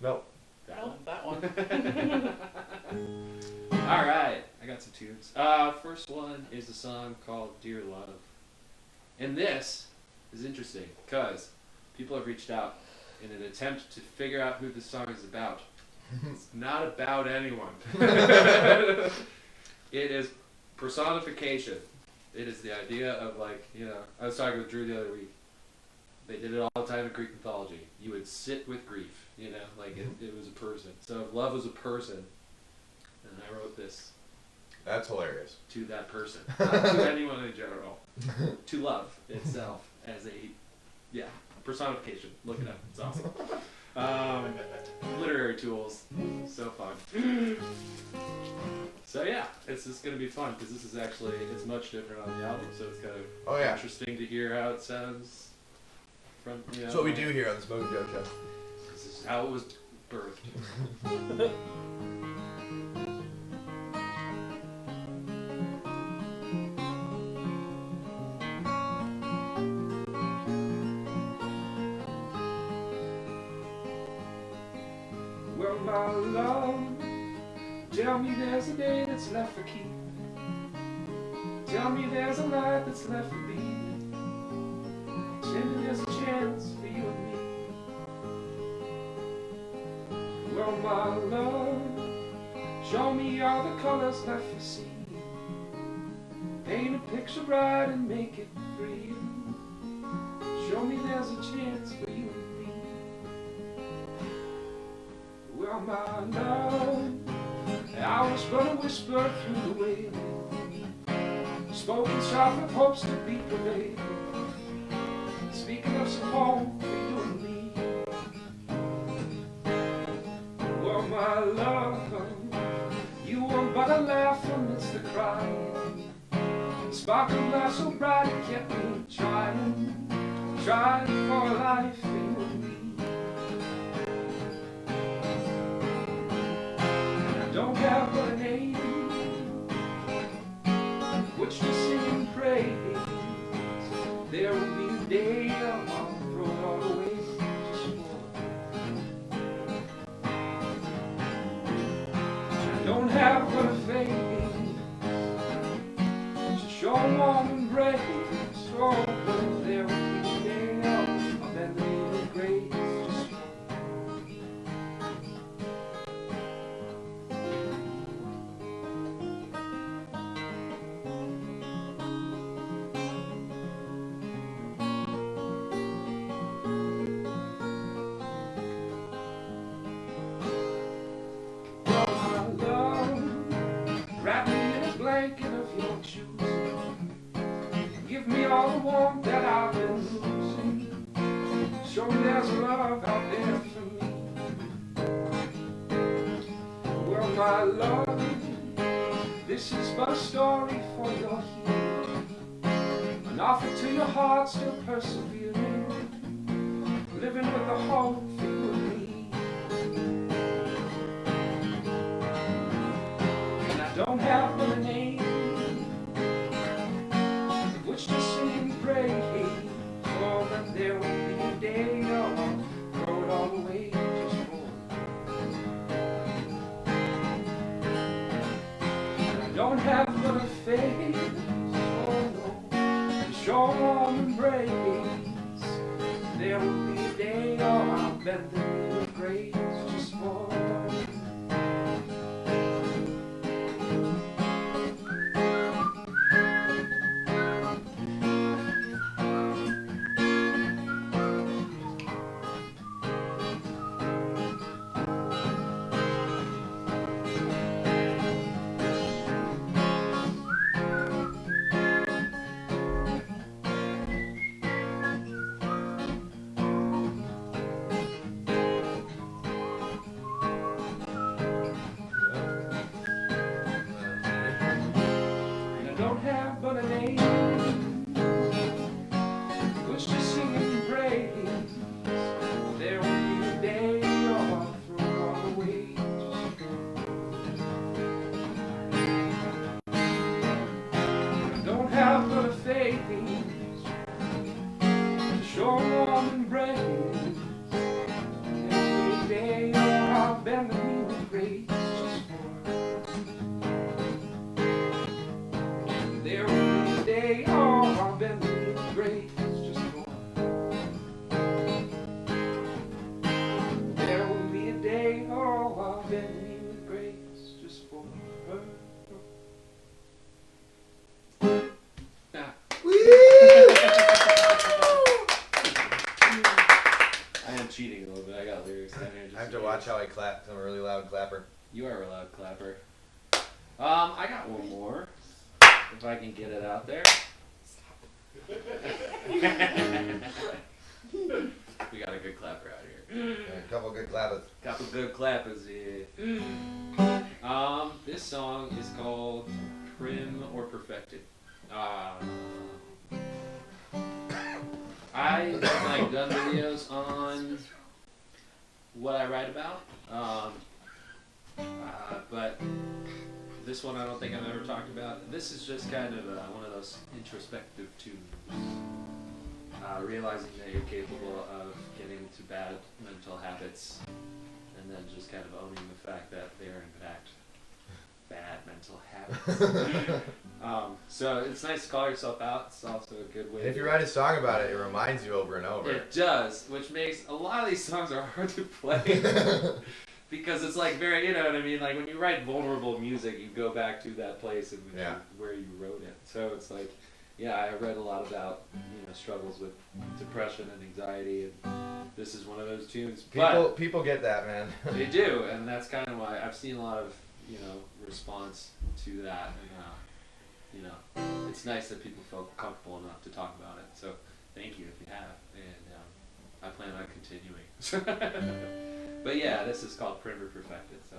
No. That one. All right, I got some tunes. First one is a song called "Dear Love," and this is interesting because people have reached out in an attempt to figure out who this song is about. It's not about anyone. It is personification. It is the idea of, like, you know, I was talking with Drew the other week. They did it all the time in Greek mythology. You would sit with grief, you know, like it was a person. So if love was a person, and I wrote this That's hilarious. to that person, not to anyone in general, to love itself as a, personification. Look it up, it's awesome. Literary tools, so fun. So yeah, it's just gonna be fun because this is actually, it's much different on the album, so it's kind of interesting to hear how it sounds from, you know. That's what we do here on the Smokin Joe Show. This is how it was birthed. Well, my love, tell me there's a day that's left for keeping. Tell me there's a life that's left for being. Tell me there's a chance for you and me. Well, my love, show me all the colors left for seeing. Paint a picture bright and make it real. Show me there's a chance for you and me. Well, my love, I was but a whisper through the wailing, spoken soft with hopes to be prevailed. Speaking of some home for you and me. Well, my love, you were but a laugh amidst the crying. Sparkling light so bright it kept me trying for a life for you and me. And I don't have but a name which to sing and praise. There will be a day I'll throw it all away just for. I don't have but a fame, just your warm embrace. Oh, but there will be a day I'll bend the knee with grace just for. my love, this is my story for your healing. An offer to your heart still persevering, living with the hope for you and me. And I don't have but a name of which to sing praise, oh, but there will be a day I'll throw it all away just for. And I don't have but a face, oh no, to show warm embrace. There will be a day I'll bend the knee with grace just for. Don't have but a name which to sing and praise. There will be a day I'll throw it all away just for. I don't have but a faith to show warm embrace. There will be a day I'll bend the knee with grace just for. There will be a day, oh, I'll bend the knee with grace just for. There will be a day, oh, I'll bend the knee with grace just for her. I am cheating a little bit. I got lyrics down here. I have to watch how I clap. I'm a really loud clapper. You are a loud clapper. I got one more. If I can get it out there. We got a good clapper out here. A couple good clappers. Couple good clappers here. This song is called Prim or Perfected. I've like done videos on what I write about, but this one I don't think I've ever talked about. This is just kind of one of those introspective tunes. Realizing that you're capable of getting into bad mental habits and then just kind of owning the fact that they are in fact bad mental habits. So it's nice to call yourself out. It's also a good way. And if you write a song about it, it reminds you over and over. It does, which makes a lot of these songs are hard to play. Because it's like very, you know what I mean? Like when you write vulnerable music, you go back to that place in which where you wrote it. So it's like, yeah, I read a lot about, struggles with depression and anxiety, and this is one of those tunes. People get that, man. They do, and that's kind of why I've seen a lot of, response to that. And, it's nice that people feel comfortable enough to talk about it. So thank you if you have, and I plan on continuing. But yeah, this is called Prim or Perfected. So.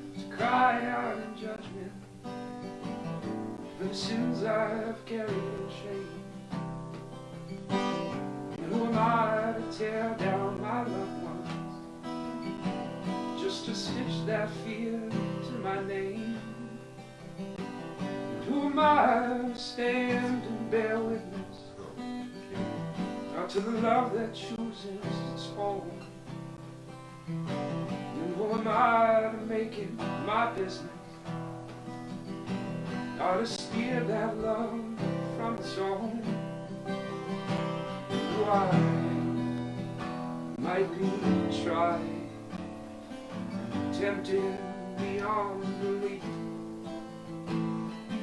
To cry out in judgment for the sins I've carried in shame. And who am I to tear down my loved ones just to stitch that fear to my name? And who am I to stand and bear witness to the love that chooses its home? Who am I to make it my business, or to steer that love from on its own. Why might be tried, tempted beyond belief.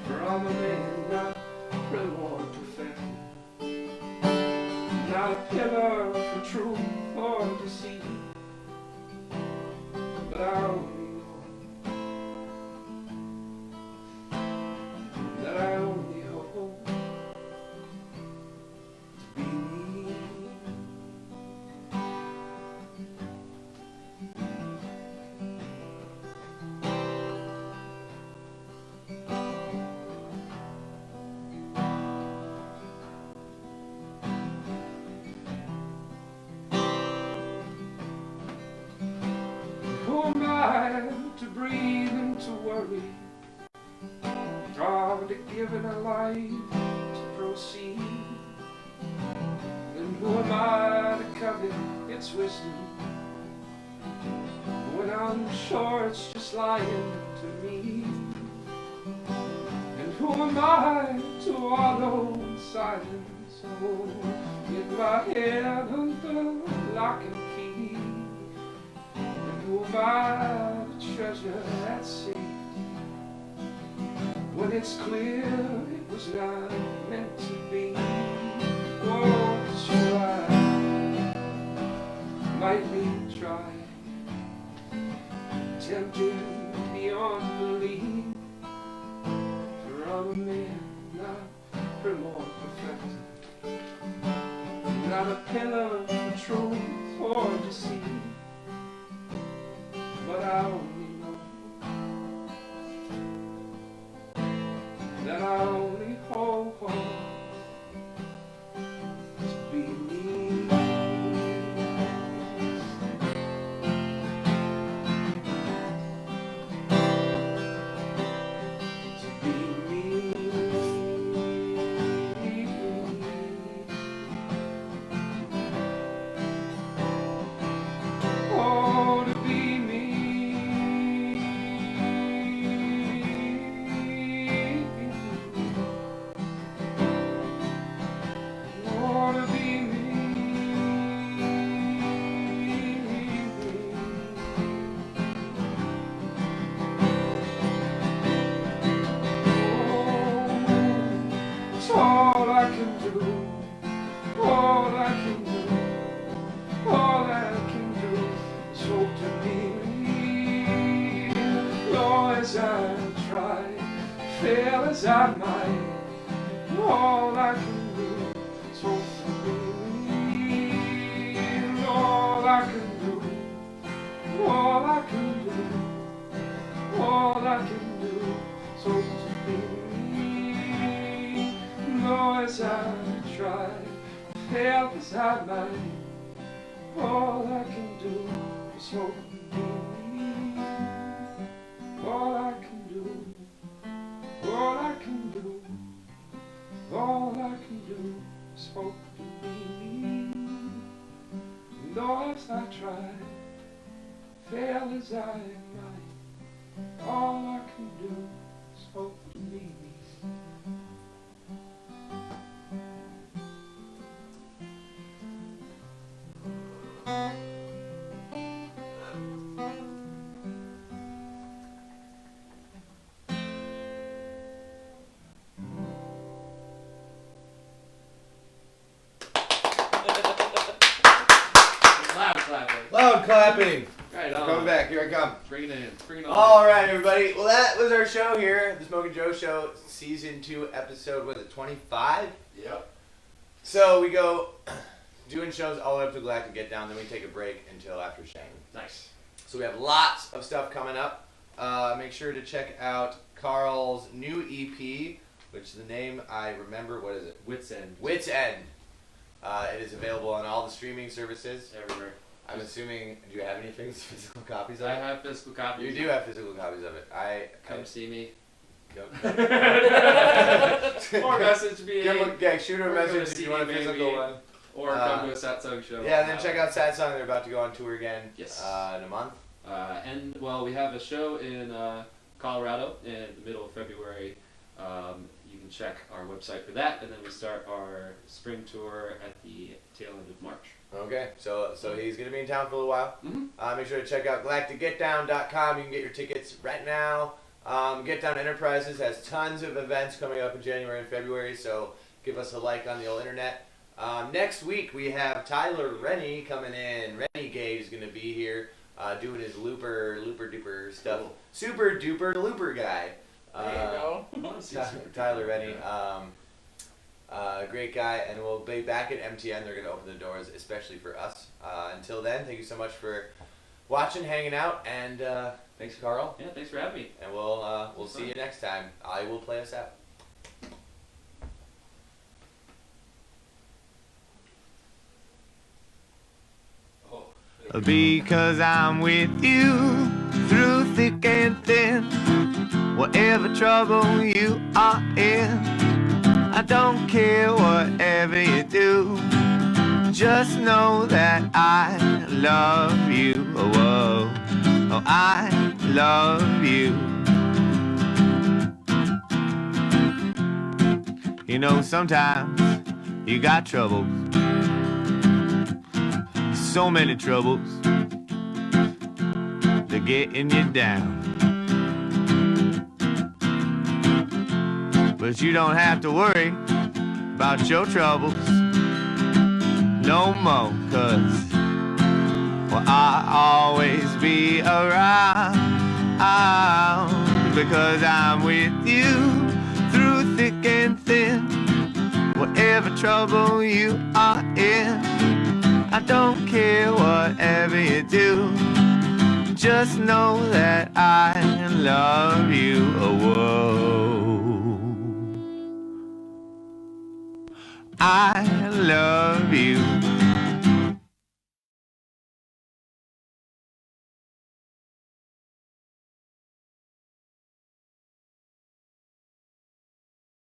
From a man not reward to fail, not a pillar for truth or deceit, but I only know that I only hope to be me. Who am I to breathe and to worry? Draw to give it a life to proceed. And who am I to covet its wisdom when I'm sure it's just lying to me? And who am I to wallow in silence? Oh, get my head under lock and key. And who am I to treasure at sea when it's clear it was not meant to be? Oh, so I might be tried, tempted beyond belief. For I'm a man not more perfect, not a pillar for truth or deceit, but I only know that I only hope to be me. To be me. Oh, to be me. Oh, to be me. Oh, it's all I can do. All I can do. All I can do is hope to be me. Lord, as I try, fail as I might, all I can do is hope to be me. All I can do, all I can do, all I can do is hope to be me. Lord, as I try, fail as I might, all I can do is hope to be me. All I can do, all I can do, all I can do is hope to be me. Though as I try, fail as I might, all I can do is hope to be me. Loud clapping. Loud clapping. Right on. Coming back. Here I come. Bring it in. Bring it on. All right, everybody. Well, that was our show here, the Smokin Joe Show, Season 2, Episode, was it 25? Yep. So we go doing shows all the way up to Galactic Get Down, then we take a break until after Shane. Nice. So we have lots of stuff coming up. Make sure to check out Karl's new EP, which the name I remember, what is it? Wits End. Wits End. It is available on all the streaming services. Everywhere. I'm assuming, do you have any physical copies of I it? have physical copies. You do have physical copies of it. Come see me. Go. Or message me. Shoot her a Or go to message if you want a CD physical maybe. one. Or come to a Satsang show. Yeah, and then check out Satsang. They're about to go on tour again. Yes. In a month. And well, we have a show in Colorado in the middle of February. You can check our website for that. And then we start our spring tour at the tail end of March. Okay, so he's going to be in town for a little while. Mm-hmm. Make sure to check out galacticgetdown.com. You can get your tickets right now. Get Down Enterprises has tons of events coming up in January and February, so give us a like on the old internet. Next week we have Tyler Rennie coming in. Rennie Gage is going to be here doing his looper duper stuff. Cool. Super duper looper guy. There you go. I want to see Super Tyler Rennie. Great guy, and we'll be back at MTN. They're going to open the doors, especially for us. Until then, thank you so much for watching, hanging out, and thanks, Karl. Yeah, thanks for having me. And we'll see you next time. I will play us out. Because I'm with you through thick and thin, whatever trouble you are in. I don't care whatever you do, just know that I love you. Oh, oh, I love you. You know, sometimes you got troubles, so many troubles, they're getting you down. But you don't have to worry about your troubles no more, 'cause well, I'll always be around, because I'm with you through thick and thin, whatever trouble you are in. I don't care whatever you do, just know that I love you. Oh, whoa. I love you.